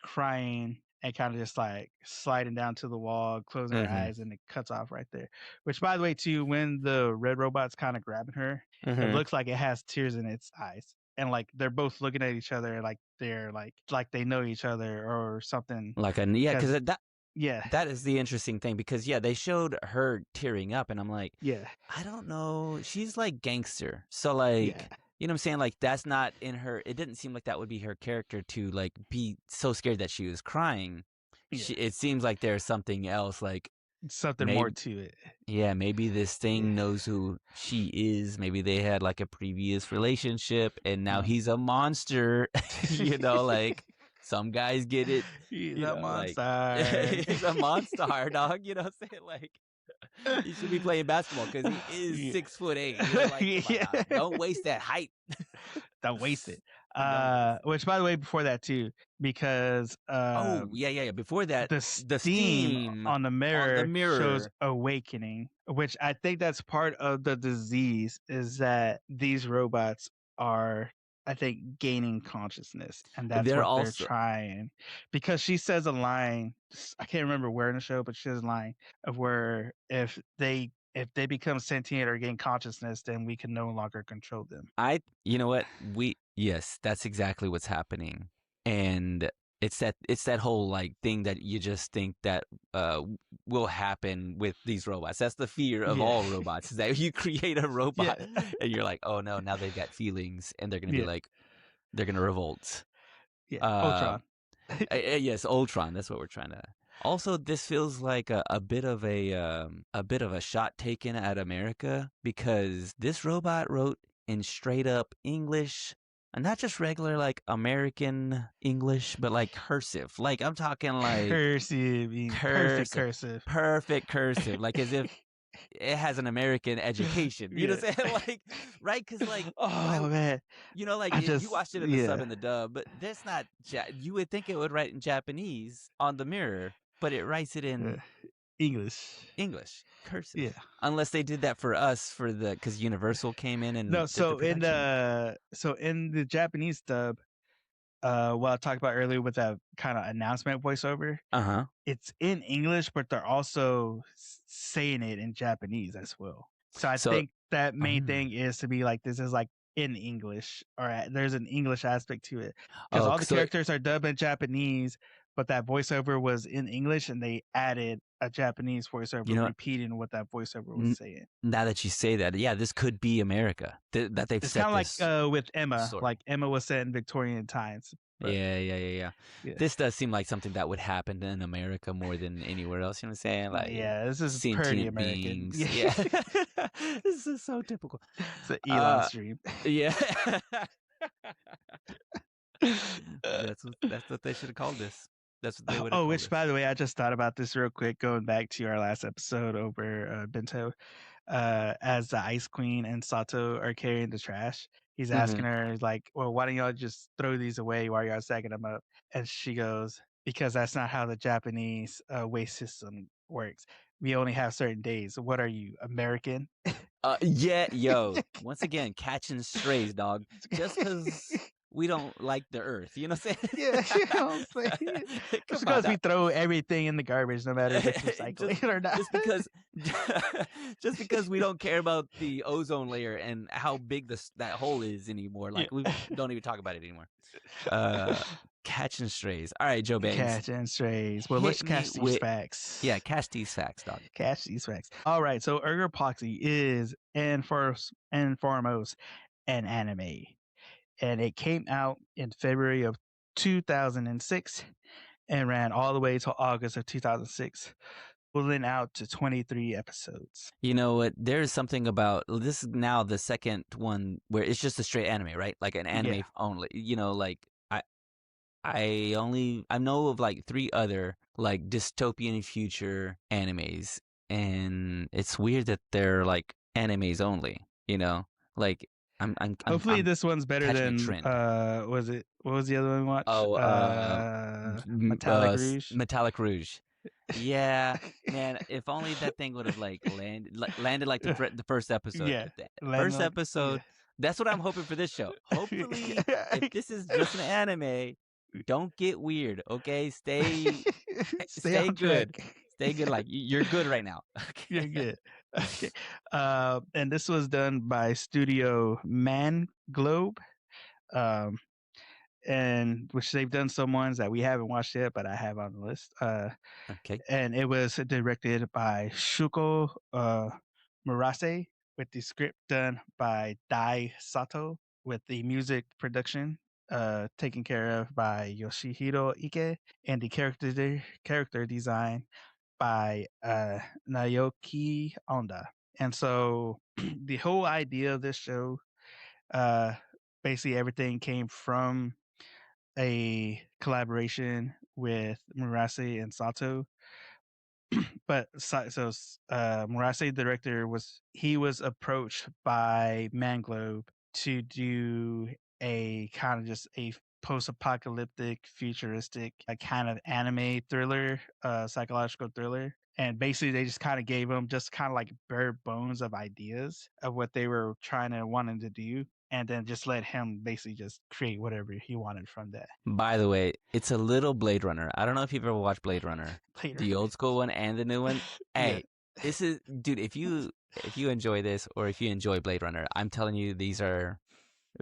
[SPEAKER 2] crying and kind of just like sliding down to the wall, closing her
[SPEAKER 1] Mm-hmm.
[SPEAKER 2] eyes, and it cuts off right there. Which, by the way, too, when the red robot's kind of grabbing her, it
[SPEAKER 1] Mm-hmm.
[SPEAKER 2] looks like it has tears in its eyes, and like they're both looking at each other, like they're like they know each other or something.
[SPEAKER 1] Like yeah,
[SPEAKER 2] Because
[SPEAKER 1] because
[SPEAKER 2] yeah,
[SPEAKER 1] that is the interesting thing, because yeah, they showed her tearing up and I'm like,
[SPEAKER 2] yeah,
[SPEAKER 1] I don't know, she's like gangster. So
[SPEAKER 2] yeah,
[SPEAKER 1] like, you know what I'm saying? Like that's not in her. It didn't seem like that would be her character to like be so scared that she was crying.
[SPEAKER 2] yeah.
[SPEAKER 1] It seems like there's something else, like
[SPEAKER 2] Something more
[SPEAKER 1] maybe,
[SPEAKER 2] to it.
[SPEAKER 1] yeah, maybe this thing
[SPEAKER 2] Yeah.
[SPEAKER 1] knows who she is. Maybe they had like a previous relationship and now he's a monster. You know, like some guys get it,
[SPEAKER 2] He's
[SPEAKER 1] you
[SPEAKER 2] a
[SPEAKER 1] know, like
[SPEAKER 2] monster.
[SPEAKER 1] he's a monster dog, you know what I'm saying? Like he should be playing basketball because he is
[SPEAKER 2] Yeah.
[SPEAKER 1] 6'8". You know, like come on
[SPEAKER 2] Yeah.
[SPEAKER 1] now. Don't waste that height.
[SPEAKER 2] Don't waste it.
[SPEAKER 1] Don't waste it.
[SPEAKER 2] Which by the way, before that too, because
[SPEAKER 1] Oh, yeah. Before that,
[SPEAKER 2] the
[SPEAKER 1] the steam
[SPEAKER 2] on the
[SPEAKER 1] on the
[SPEAKER 2] mirror shows
[SPEAKER 1] mirror.
[SPEAKER 2] awakening, which I think that's part of the disease, is that these robots are, I think, gaining consciousness, and that's
[SPEAKER 1] They're
[SPEAKER 2] what they're
[SPEAKER 1] also
[SPEAKER 2] trying. Because she says a line, I can't remember where in the show, but she says a line of where if they become sentient or gain consciousness, then we can no longer control them.
[SPEAKER 1] you know what? Yes, that's exactly what's happening. And it's that whole like thing that you just think that will happen with these robots. That's the fear of
[SPEAKER 2] Yeah.
[SPEAKER 1] all robots, is that you create a robot
[SPEAKER 2] Yeah.
[SPEAKER 1] and you're like, oh no, now they've got feelings and they're gonna be
[SPEAKER 2] Yeah.
[SPEAKER 1] like, they're gonna revolt.
[SPEAKER 2] Yeah.
[SPEAKER 1] Uh,
[SPEAKER 2] Ultron.
[SPEAKER 1] yes, Ultron. That's what we're trying to. Also, this feels like a bit of a shot taken at America, because this robot wrote in straight up English, and not just regular like American English, but like cursive. Like I'm talking like
[SPEAKER 2] Cursive, perfect cursive.
[SPEAKER 1] perfect cursive, like as if it has an American education. You know what I'm saying? Like, right? Because like, why?
[SPEAKER 2] Oh man,
[SPEAKER 1] You know, like
[SPEAKER 2] I
[SPEAKER 1] if you
[SPEAKER 2] just
[SPEAKER 1] watched it in the sub and the dub, but that's not. You would think it would write in Japanese on the mirror, but it writes it in
[SPEAKER 2] English.
[SPEAKER 1] English cursive.
[SPEAKER 2] Yeah.
[SPEAKER 1] Unless they did that for us because Universal came in and
[SPEAKER 2] No,
[SPEAKER 1] did the production.
[SPEAKER 2] so in the Japanese dub, what I talked about earlier with that kind of announcement voiceover,
[SPEAKER 1] Uh-huh.
[SPEAKER 2] it's in English, but they're also saying it in Japanese as well. So I think that main thing is to be like, this is like in English, or there's an English aspect to it, because all the characters are dubbed in Japanese, but that voiceover was in English, and they added a Japanese voiceover repeating what that voiceover was saying.
[SPEAKER 1] Now that you say that, yeah, this could be America. That they've
[SPEAKER 2] It's
[SPEAKER 1] set
[SPEAKER 2] kind of
[SPEAKER 1] this
[SPEAKER 2] like with Emma,
[SPEAKER 1] story.
[SPEAKER 2] like Emma was set in Victorian times. But,
[SPEAKER 1] yeah. This does seem like something that would happen in America more than anywhere else. You know what I'm saying? Like,
[SPEAKER 2] yeah, this is
[SPEAKER 1] sentient
[SPEAKER 2] pretty American.
[SPEAKER 1] beings. Yeah. This is so typical.
[SPEAKER 2] It's an Elon stream.
[SPEAKER 1] Yeah. That's what they should have called this. That's what they would have
[SPEAKER 2] Oh,
[SPEAKER 1] called
[SPEAKER 2] which
[SPEAKER 1] this.
[SPEAKER 2] by the way, I just thought about this real quick, going back to our last episode over Bento. As the Ice Queen and Sato are carrying the trash, he's
[SPEAKER 1] Mm-hmm.
[SPEAKER 2] asking her like, "Well, why don't y'all just throw these away while y'all stacking them up?" And she goes, "Because that's not how the Japanese waste system works. We only have certain days. What are you, American?"
[SPEAKER 1] Yeah, yo. Once again, catching strays, dog. Just because we don't like the earth, you know what I'm
[SPEAKER 2] Yeah, you know what I'm
[SPEAKER 1] saying?
[SPEAKER 2] saying? Just
[SPEAKER 1] Come on,
[SPEAKER 2] because we
[SPEAKER 1] dog.
[SPEAKER 2] throw everything in the garbage, no matter if it's
[SPEAKER 1] just
[SPEAKER 2] recycling or not.
[SPEAKER 1] just because just because we don't care about the ozone layer and how big that hole is anymore,
[SPEAKER 2] Yeah.
[SPEAKER 1] like we don't even talk about it anymore. Uh, Catching strays. All right, Joe Bangs,
[SPEAKER 2] Catching strays. Well,
[SPEAKER 1] hit
[SPEAKER 2] let's
[SPEAKER 1] me
[SPEAKER 2] catch these
[SPEAKER 1] with
[SPEAKER 2] facts.
[SPEAKER 1] catch these facts, dog.
[SPEAKER 2] Catch these facts. All right. So Ergo Proxy is and first and foremost an anime. And it came out in February of 2006 and ran all the way till August of 2006, pulling out to 23 episodes.
[SPEAKER 1] You know what? There's something about this is now the second one where it's just a straight anime, right? Like an
[SPEAKER 2] Yeah.
[SPEAKER 1] anime only. You know, like I know of like 3 other like dystopian future animes, and it's weird that they're like animes only, you know? Like
[SPEAKER 2] Hopefully
[SPEAKER 1] I'm
[SPEAKER 2] this one's better
[SPEAKER 1] catching a
[SPEAKER 2] than
[SPEAKER 1] trend.
[SPEAKER 2] was it what was the other one we watched?
[SPEAKER 1] Oh,
[SPEAKER 2] Metallic Rouge.
[SPEAKER 1] Metallic Rouge. Yeah, man, if only that thing would have like landed like the first episode.
[SPEAKER 2] Yeah.
[SPEAKER 1] If the
[SPEAKER 2] Landon,
[SPEAKER 1] first
[SPEAKER 2] like, yeah.
[SPEAKER 1] episode, that's what I'm hoping for this show. Hopefully, if this is just an anime, don't get weird, okay?
[SPEAKER 2] Stay
[SPEAKER 1] Stay
[SPEAKER 2] on track.
[SPEAKER 1] good. Stay good like you're good right now.
[SPEAKER 2] You're
[SPEAKER 1] Okay.
[SPEAKER 2] good. Okay. And this was done by Studio Man Globe. Um, and which they've done some ones that we haven't watched yet, but I have on the list.
[SPEAKER 1] Okay.
[SPEAKER 2] And it was directed by Shuko Murase, with the script done by Dai Sato, with the music production taken care of by Yoshihiro Ike, and the character design by Naoki Onda. And so the whole idea of this show, uh, basically everything came from a collaboration with Murase and Sato. But Murase, the director, was approached by Manglobe to do a kind of just a post-apocalyptic, futuristic, kind of anime thriller, psychological thriller. And basically, they just kind of gave him just kind of like bare bones of ideas of what they were wanting to do, and then just let him basically just create whatever he wanted from that.
[SPEAKER 1] By the way, it's a little Blade Runner. I don't know if you've ever watched Blade Runner,
[SPEAKER 2] Later.
[SPEAKER 1] the old school one and the new one.
[SPEAKER 2] Yeah.
[SPEAKER 1] Hey, this is dude. If you enjoy this or if you enjoy Blade Runner, I'm telling you, these are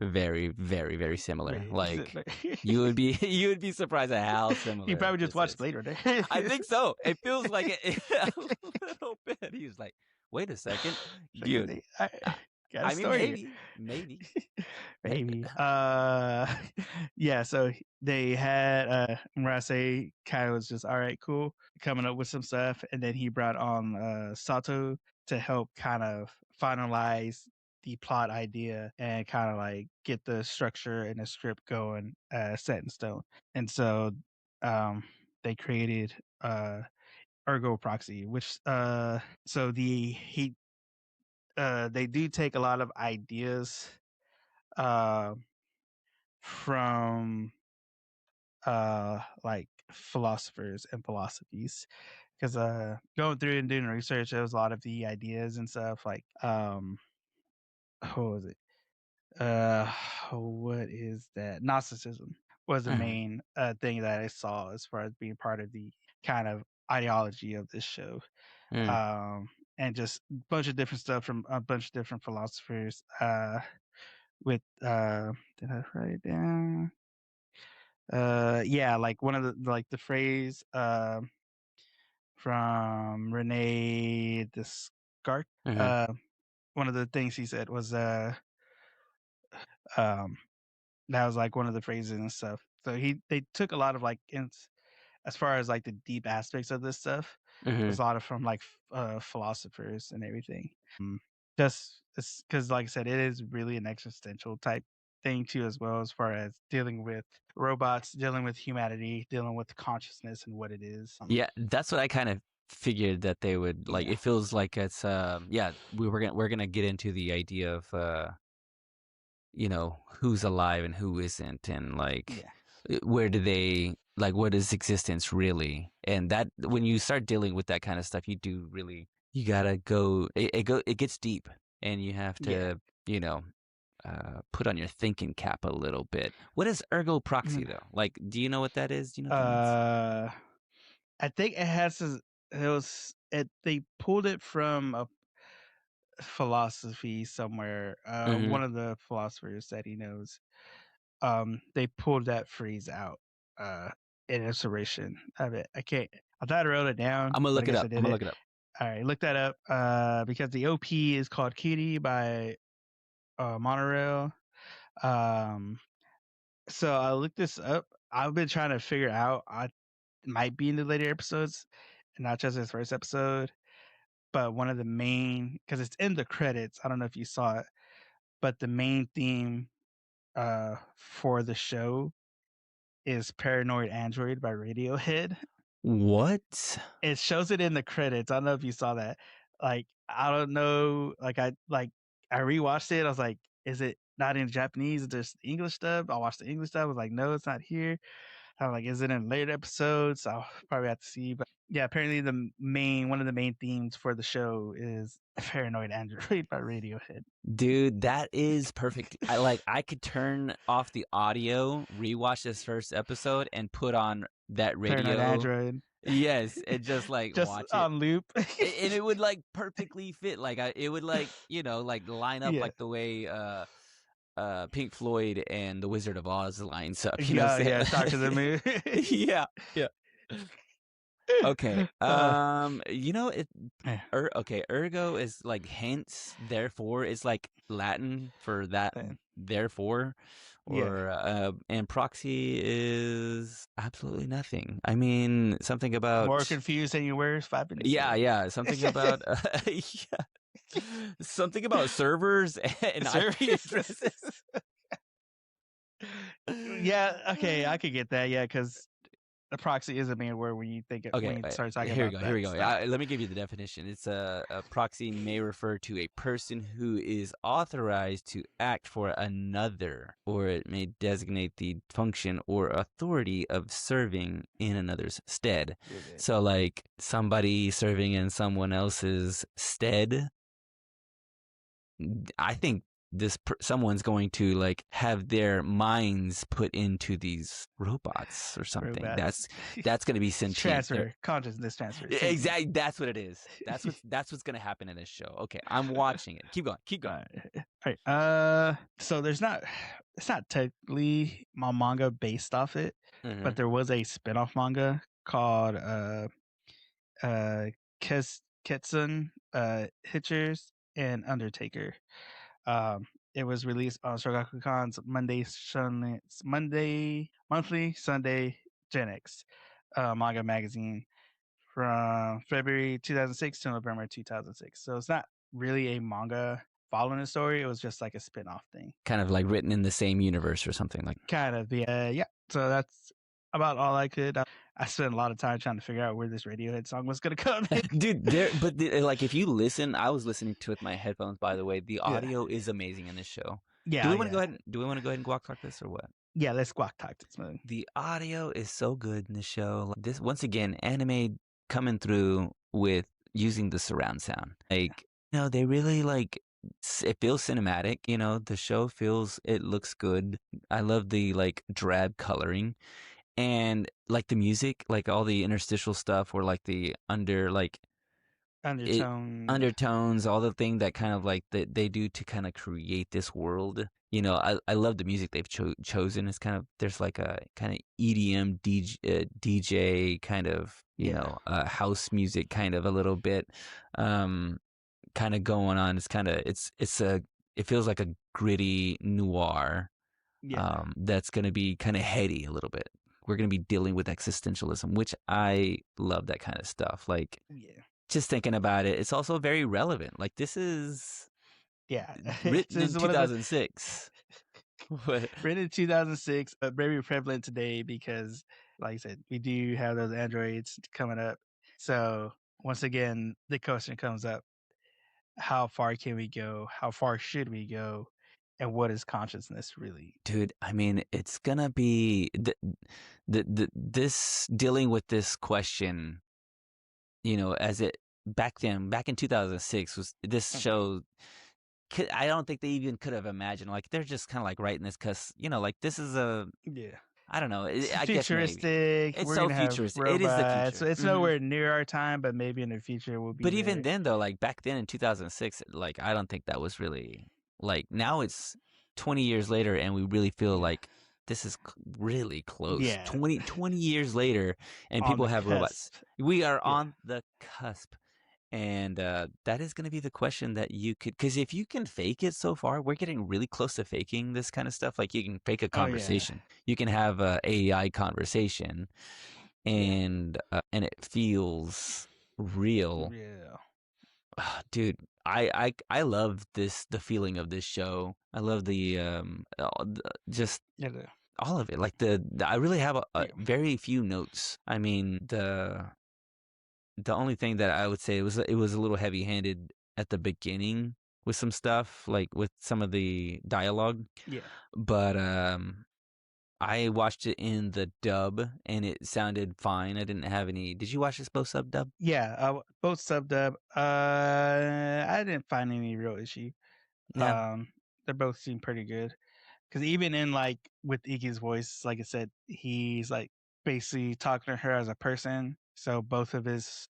[SPEAKER 1] very, very, very similar. Like you would be you would be surprised at how
[SPEAKER 2] He
[SPEAKER 1] similar
[SPEAKER 2] probably just
[SPEAKER 1] this
[SPEAKER 2] watched
[SPEAKER 1] is.
[SPEAKER 2] Blade Runner.
[SPEAKER 1] I think so. It feels like it a little bit. He was like, "Wait a second, dude."
[SPEAKER 2] I
[SPEAKER 1] I,
[SPEAKER 2] got a
[SPEAKER 1] I mean,
[SPEAKER 2] story here.
[SPEAKER 1] maybe.
[SPEAKER 2] Maybe. Yeah, so they had Murase kind of was just all right, cool, coming up with some stuff, and then he brought on Sato to help kind of finalize the plot idea and kind of like get the structure and the script going set in stone. And so they created Ergo Proxy, which so they do take a lot of ideas uh, from like philosophers and philosophies, because going through and doing research, there was a lot of the ideas and stuff like what was it uh what is that, Gnosticism was the
[SPEAKER 1] Mhm.
[SPEAKER 2] main thing that I saw as far as being part of the kind of ideology of this show.
[SPEAKER 1] Mm.
[SPEAKER 2] And just a bunch of different stuff from a bunch of different philosophers with did I write it down? Yeah, like one of the phrase from Rene Descartes.
[SPEAKER 1] Mhm.
[SPEAKER 2] Uh, one of the things he said was um that was like one of the phrases and stuff. So they took a lot of like as far as like the deep aspects of this stuff, was
[SPEAKER 1] Mhm.
[SPEAKER 2] a lot of from like philosophers and everything. Just because, like I said, it is really an existential type thing too, as well, as far as dealing with robots, dealing with humanity, dealing with consciousness and what it is.
[SPEAKER 1] Yeah, that's what I kind of figured that they would like.
[SPEAKER 2] Yeah.
[SPEAKER 1] It feels like it's yeah, we're gonna get into the idea of who's alive and who isn't, and like
[SPEAKER 2] Yeah.
[SPEAKER 1] where do they like what is existence really? And that when you start dealing with that kind of stuff, you gotta go. It gets deep, and you have
[SPEAKER 2] Yeah.
[SPEAKER 1] to put on your thinking cap a little bit. What is ergo proxy
[SPEAKER 2] Mhm.
[SPEAKER 1] though? Like, do you know what that is? Do you know what that means?
[SPEAKER 2] I think it has to, it was it they pulled it from a philosophy somewhere.
[SPEAKER 1] Mm-hmm.
[SPEAKER 2] One of the philosophers that he knows, they pulled that phrase out in inspiration of it. I thought I wrote it down,
[SPEAKER 1] I'm gonna
[SPEAKER 2] but I
[SPEAKER 1] look it
[SPEAKER 2] guess I
[SPEAKER 1] up. I'm
[SPEAKER 2] did
[SPEAKER 1] gonna
[SPEAKER 2] it.
[SPEAKER 1] look it up.
[SPEAKER 2] All right, look that up. Because the OP is called Kitty by Monorail. Um, so I looked this up. I've been trying to figure out. I might be in the later episodes, and not just this first episode. But one of the main, because it's in the credits. I don't know if you saw it, but the main theme for the show is "Paranoid Android" by Radiohead.
[SPEAKER 1] What?
[SPEAKER 2] It shows it in the credits. I don't know if you saw that. Like, I don't know. I rewatched it. I was like, is it not in Japanese? Is it just English dub? I watched the English dub. I was like, no, it's not here. I'm like, is it in later episodes? I'll probably have to see. But yeah, apparently one of the main themes for the show is Paranoid Android by Radiohead.
[SPEAKER 1] Dude, that is perfect. I could turn off the audio, rewatch this first episode, and put on that
[SPEAKER 2] Paranoid
[SPEAKER 1] radio.
[SPEAKER 2] Android.
[SPEAKER 1] Yes, and just like
[SPEAKER 2] Just
[SPEAKER 1] watch it.
[SPEAKER 2] on loop.
[SPEAKER 1] And it would like perfectly fit. It would like, like line up
[SPEAKER 2] Yeah.
[SPEAKER 1] like the way Pink Floyd and the Wizard of Oz lines up,
[SPEAKER 2] Yeah,
[SPEAKER 1] say
[SPEAKER 2] yeah, Dark of the Moon.
[SPEAKER 1] Yeah, yeah. Okay.
[SPEAKER 2] uh,
[SPEAKER 1] It
[SPEAKER 2] yeah,
[SPEAKER 1] okay, ergo is like hence, therefore is like Latin for that, therefore,
[SPEAKER 2] yeah.
[SPEAKER 1] or and proxy is absolutely nothing. I mean, something about
[SPEAKER 2] More confused than you were 5 minutes ago.
[SPEAKER 1] something about yeah, something about servers and IP
[SPEAKER 2] Services.
[SPEAKER 1] addresses.
[SPEAKER 2] Yeah, okay, I could get that. Yeah, because the proxy is a main word when you
[SPEAKER 1] Okay,
[SPEAKER 2] when you start talking
[SPEAKER 1] here we
[SPEAKER 2] about
[SPEAKER 1] go. Here
[SPEAKER 2] that
[SPEAKER 1] we go.
[SPEAKER 2] stuff.
[SPEAKER 1] Let me give you the definition. It's a proxy may refer to a person who is authorized to act for another, or it may designate the function or authority of serving in another's stead. So, like somebody serving in someone else's stead, I think someone's going to like have their minds put into these robots or something.
[SPEAKER 2] Robots.
[SPEAKER 1] That's going to be sentient.
[SPEAKER 2] Consciousness transfer.
[SPEAKER 1] Exactly. That's what it is. That's what's going to happen in this show. Okay, I'm watching it. Keep going. Keep going.
[SPEAKER 2] All right. So it's not technically my manga based off it, but there was a spin-off manga called Ketsun Hitchers and Undertaker. It was released on Shogakukan's monthly Sunday Gen X manga magazine from February 2006 to November 2006. So it's not really a manga following the story. It was just like a spin-off thing.
[SPEAKER 1] Kind of like written in the same universe or something like.
[SPEAKER 2] Kind of, yeah. So that's about all I could. I spent a lot of time trying to figure out where this Radiohead song was gonna come in.
[SPEAKER 1] Dude, like if you listen, I was listening to it with my headphones. By the way, the audio is amazing in this show.
[SPEAKER 2] Yeah.
[SPEAKER 1] Do we want to go ahead? Do we want to go ahead and guac talk this or what?
[SPEAKER 2] Yeah, let's guac talk this movie.
[SPEAKER 1] The audio is so good in the show. This once again, anime coming through with using the surround sound. Like, they really like. It feels cinematic. The show it looks good. I love the like drab coloring. And like the music, like all the interstitial stuff, or like the undertones, all the thing that kind of like that they do to kind of create this world. I love the music they've chosen. It's kind of there's like a kind of EDM DJ kind of house music kind of a little bit kind of going on. It's kind of it feels like a gritty noir that's going to be kind of heady a little bit. We're going to be dealing with existentialism, which I love that kind of stuff. Like, just thinking about it, it's also very relevant. Like, this is written in 2006. What?
[SPEAKER 2] Written in 2006, but very prevalent today because, like I said, we do have those androids coming up. So once again, the question comes up: how far can we go? How far should we go? And what is consciousness really?
[SPEAKER 1] Dude, I mean, it's gonna be this dealing with this question, as it back in 2006 was this show. I don't think they even could have imagined. Like they're just kind of like writing this because like this is
[SPEAKER 2] Yeah.
[SPEAKER 1] I don't know.
[SPEAKER 2] It's
[SPEAKER 1] I guess maybe
[SPEAKER 2] futuristic.
[SPEAKER 1] it's
[SPEAKER 2] We're
[SPEAKER 1] so
[SPEAKER 2] gonna have
[SPEAKER 1] futuristic. It is the
[SPEAKER 2] robots. So
[SPEAKER 1] future.
[SPEAKER 2] it's nowhere near our time, but maybe in the future we'll be
[SPEAKER 1] But even
[SPEAKER 2] there.
[SPEAKER 1] then, though, like back then in 2006, like I don't think that was really like now it's 20 years later, and we really feel
[SPEAKER 2] Yeah.
[SPEAKER 1] like this is really close.
[SPEAKER 2] Yeah.
[SPEAKER 1] 20 years later, and
[SPEAKER 2] On
[SPEAKER 1] people
[SPEAKER 2] the
[SPEAKER 1] have robots.
[SPEAKER 2] cusp.
[SPEAKER 1] We are
[SPEAKER 2] Yeah.
[SPEAKER 1] on the cusp. And that is going to be the question that you could, because if you can fake it so far, we're getting really close to faking this kind of stuff. Like you can fake a
[SPEAKER 2] Oh yeah.
[SPEAKER 1] conversation. You can have a AI conversation,
[SPEAKER 2] Yeah.
[SPEAKER 1] and it feels real.
[SPEAKER 2] Yeah.
[SPEAKER 1] Dude, I love the feeling of this show. I love just
[SPEAKER 2] Yeah.
[SPEAKER 1] all of it. Like I really have a
[SPEAKER 2] Yeah.
[SPEAKER 1] very few notes. I mean, the only thing that I would say it was a little heavy-handed at the beginning with some stuff, like with some of the dialogue.
[SPEAKER 2] Yeah.
[SPEAKER 1] But I watched it in the dub and it sounded fine. I didn't have any. Did you watch this both sub dub?
[SPEAKER 2] Yeah. Both sub dub. I didn't find any real issue.
[SPEAKER 1] Yeah.
[SPEAKER 2] They both seem pretty good. Because even in like with Iggy's voice, like I said, he's like basically talking to her as a person. So both of his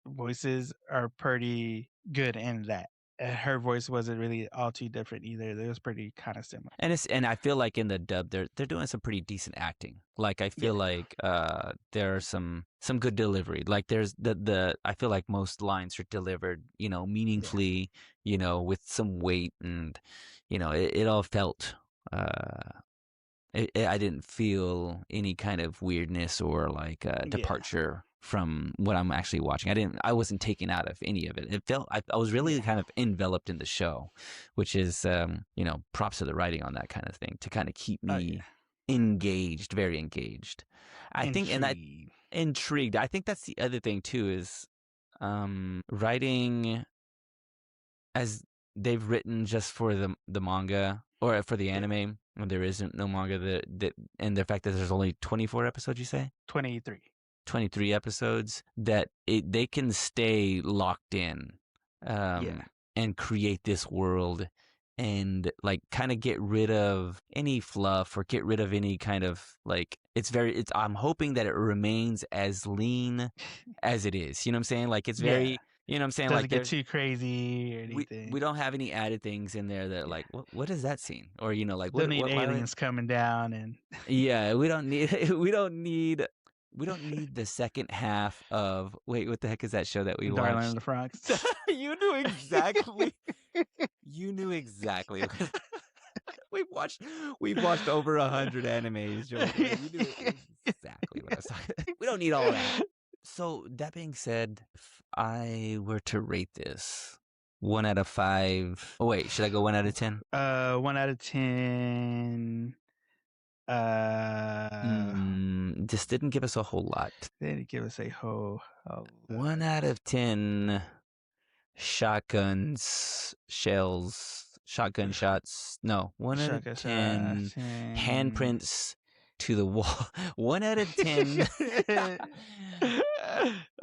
[SPEAKER 2] voices are pretty good in that. Her voice wasn't really all too different either. It was pretty kind of similar.
[SPEAKER 1] And I feel like in the dub they're doing some pretty decent acting. Like I feel
[SPEAKER 2] Yeah.
[SPEAKER 1] like there are some good delivery. Like there's the I feel like most lines are delivered, meaningfully, with some weight, and it all felt I didn't feel any kind of weirdness or like departure from what I'm actually watching. I wasn't taken out of any of it. It felt I was really kind of enveloped in the show, which is props to the writing on that kind of thing to kind of keep me engaged, very engaged. I think, and I intrigued. I think that's the other thing too is writing as they've written just for the manga or for the anime, when there isn't no manga that and the fact that there's only 24 episodes, you say 23 episodes, that they can stay locked in and create this world and like kind of get rid of any fluff or get rid of any kind of like I'm hoping that it remains as lean as it is, you know what I'm saying, like it's very you know what I'm saying?
[SPEAKER 2] Doesn't
[SPEAKER 1] Like
[SPEAKER 2] get too crazy or anything.
[SPEAKER 1] We don't have any added things in there that like what is that scene? Or like
[SPEAKER 2] Still
[SPEAKER 1] what
[SPEAKER 2] need aliens coming down and
[SPEAKER 1] yeah, we don't need we don't need the second half of wait, what the heck is that show that we
[SPEAKER 2] Darling
[SPEAKER 1] watched?
[SPEAKER 2] in the Franxx.
[SPEAKER 1] You knew exactly. You knew exactly. We've watched over 100 animes, Joel. You knew exactly what I was talking. We don't need all that. So that being said, if I were to rate this 1 out of 5, oh wait, should I go 1 out of 10?
[SPEAKER 2] 1 out of 10.
[SPEAKER 1] This didn't give us a whole lot.
[SPEAKER 2] They didn't give us a whole
[SPEAKER 1] 1 out of 10 shotguns, shells, shotgun shots. No, 1 out of 10 handprints to the wall. 1 out of 10.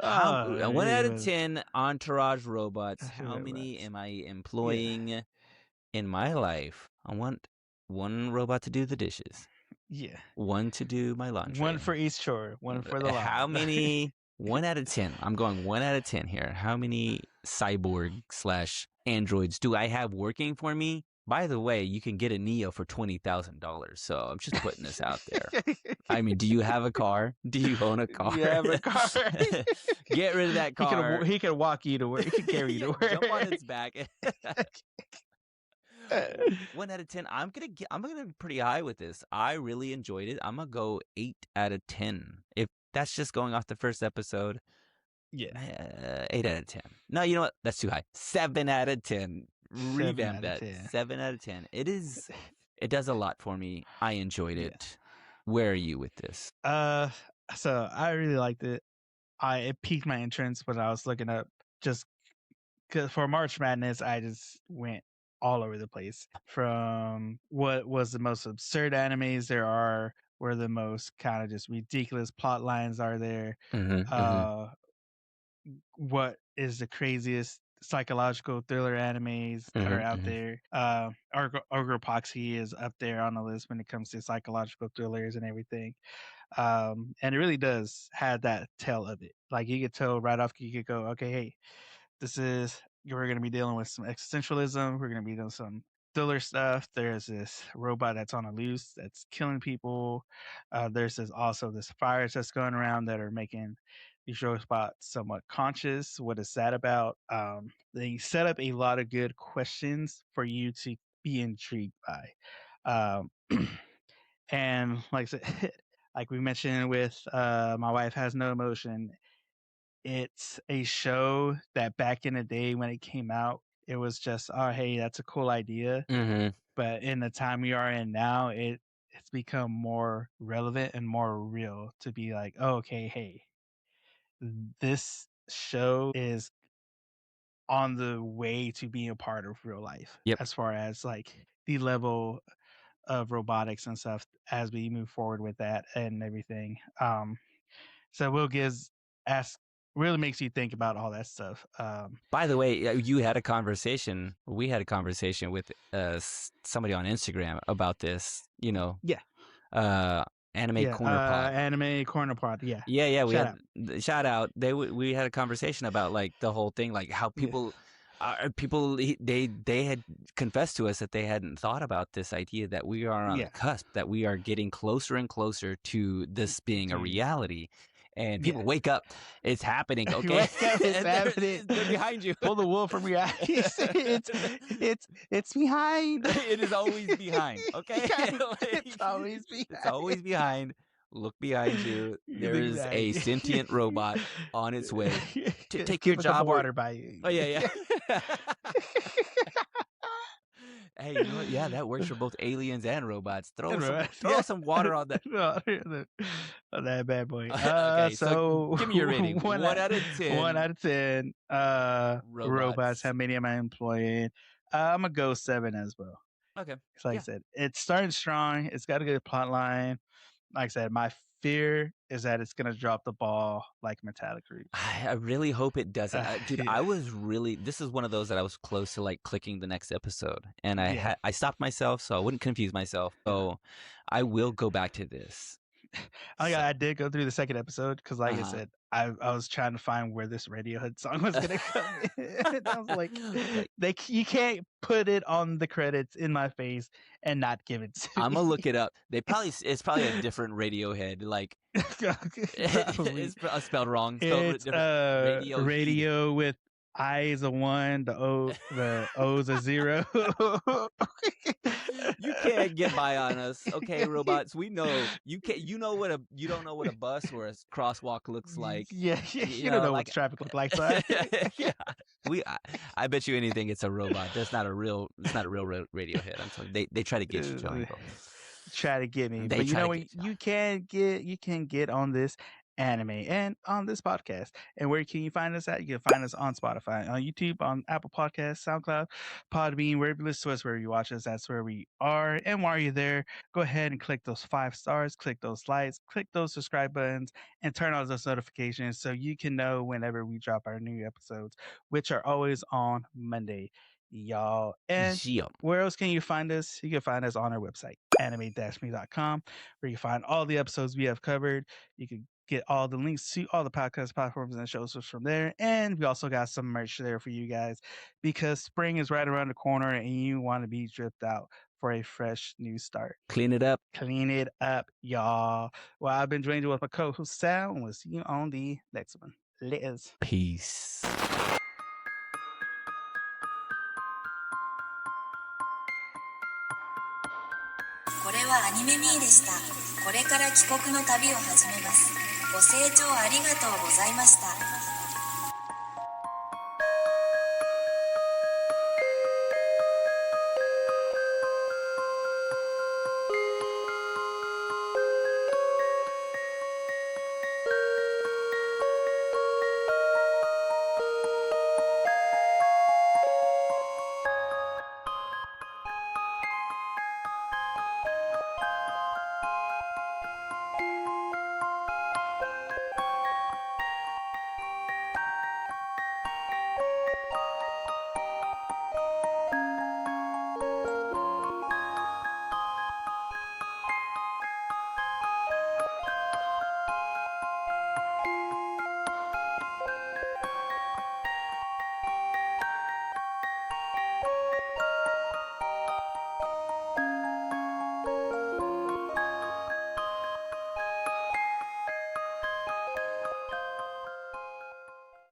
[SPEAKER 1] 1 out of 10 entourage robots. How many am I employing in my life? I want 1 robot to do the dishes.
[SPEAKER 2] Yeah.
[SPEAKER 1] 1 to do my laundry.
[SPEAKER 2] 1 for each chore. 1 for the laundry.
[SPEAKER 1] How many? 1 out of 10. I'm going 1 out of 10 here. How many cyborg/androids do I have working for me? By the way, you can get a Neo for $20,000. So I'm just putting this out there. I mean, do you have a car? Do you own a car?
[SPEAKER 2] You have a car.
[SPEAKER 1] Get rid of that car.
[SPEAKER 2] He can walk you to work. He can carry you to work.
[SPEAKER 1] Jump on its back. 1 out of 10. I'm gonna be pretty high with this. I really enjoyed it. I'm gonna go 8 out of 10. If that's just going off the first episode. Yeah. 8 out of 10. No, you know what? That's too high. 7 out of 10. Revamp that. 7 out of 10. It is It does a lot for me. I enjoyed it. Where are you with this?
[SPEAKER 2] So I really liked it. It piqued my interest when I was looking up, just because for March Madness, I just went all over the place. From what was the most absurd animes there are, where the most kind of just ridiculous plot lines are there. What is the craziest psychological thriller animes are out there? Emo Proxy is up there on the list when it comes to psychological thrillers and everything. And it really does have that tell of it. Like you could tell right off, you could go, okay, hey, we're going to be dealing with some existentialism. We're going to be doing some thriller stuff. There's this robot that's on a loose that's killing people. There's also this fires that's going around that are making these robots somewhat conscious. What is that about? They set up a lot of good questions for you to be intrigued by. And like I said, like we mentioned with My Wife Has No Emotion, it's a show that back in the day when it came out, it was just, oh, hey, that's a cool idea. But in the time we are in now, it's become more relevant and more real to be like, oh, okay, hey, this show is on the way to being a part of real life as far as like the level of robotics and stuff as we move forward with that and everything. So Will Gibbs really makes you think about all that stuff.
[SPEAKER 1] By the way, we had a conversation with somebody on Instagram about this, anime corner pod.
[SPEAKER 2] Anime corner pod. Yeah.
[SPEAKER 1] Shout out. We had a conversation about like the whole thing, like how people they had confessed to us that they hadn't thought about this idea that we are on the cusp, that we are getting closer and closer to this being a reality. And people wake up, it's happening. Okay,
[SPEAKER 2] wake up, it's happening.
[SPEAKER 1] They're behind you.
[SPEAKER 2] Pull the wool from reality. It's behind.
[SPEAKER 1] It is always behind. Okay,
[SPEAKER 2] it's always behind.
[SPEAKER 1] It's always behind. Look behind you. There is a sentient robot on its way to take your job.
[SPEAKER 2] Water by you.
[SPEAKER 1] Oh yeah. Hey, you know what? Yeah, that works for both aliens and robots. Throw some water on that.
[SPEAKER 2] On that bad boy.
[SPEAKER 1] Okay, so give me your rating. 1 out of 10.
[SPEAKER 2] 1 out of 10. Robots. How many am I employing? I'm gonna go 7 as well.
[SPEAKER 1] Okay.
[SPEAKER 2] Like I said, it's starting strong. It's got a good plot line. Like I said, my fear is that it's gonna drop the ball like Metallic Roots.
[SPEAKER 1] I really hope it doesn't. Dude, I was really, this is one of those that I was close to like clicking the next episode, and I stopped myself so I wouldn't confuse myself. So I will go back to this.
[SPEAKER 2] I did go through the second episode because, like I said, I was trying to find where this Radiohead song was gonna come in. I was like, you can't put it on the credits in my face and not give it to
[SPEAKER 1] I'm gonna look it up. It's probably a different Radiohead. Like it's spelled wrong.
[SPEAKER 2] It's radio with I is a 1, the O is a 0.
[SPEAKER 1] You can't get by on us, okay, robots. We know you can't. You don't know what a bus or a crosswalk looks like.
[SPEAKER 2] Yeah, you don't know what traffic looks like. So
[SPEAKER 1] yeah, I bet you anything it's a robot. It's not a real Radiohead. I'm telling you, they try to get you, Johnny.
[SPEAKER 2] Try to get me, but you know what? You can get on this anime and on this podcast. And where can you find us at? You can find us on Spotify, on YouTube, on Apple Podcasts, SoundCloud, Podbean, wherever you listen to us, wherever you watch us, that's where we are. And while you're there, go ahead and click those 5 stars, click those likes, click those subscribe buttons, and turn on those notifications so you can know whenever we drop our new episodes, which are always on Monday, y'all. And where else can you find us? You can find us on our website, anime-me.com, where you find all the episodes we have covered. You can get all the links to all the podcast platforms and shows from there. And we also got some merch there for you guys because spring is right around the corner and you want to be dripped out for a fresh new start.
[SPEAKER 1] Clean it up,
[SPEAKER 2] y'all. Well, I've been joined with my co-host Sal, and we'll see you on the next one. Liz.
[SPEAKER 1] Peace.
[SPEAKER 3] これはアニメミーでした。これから帰国の旅を始めます。ご清聴ありがとうございました。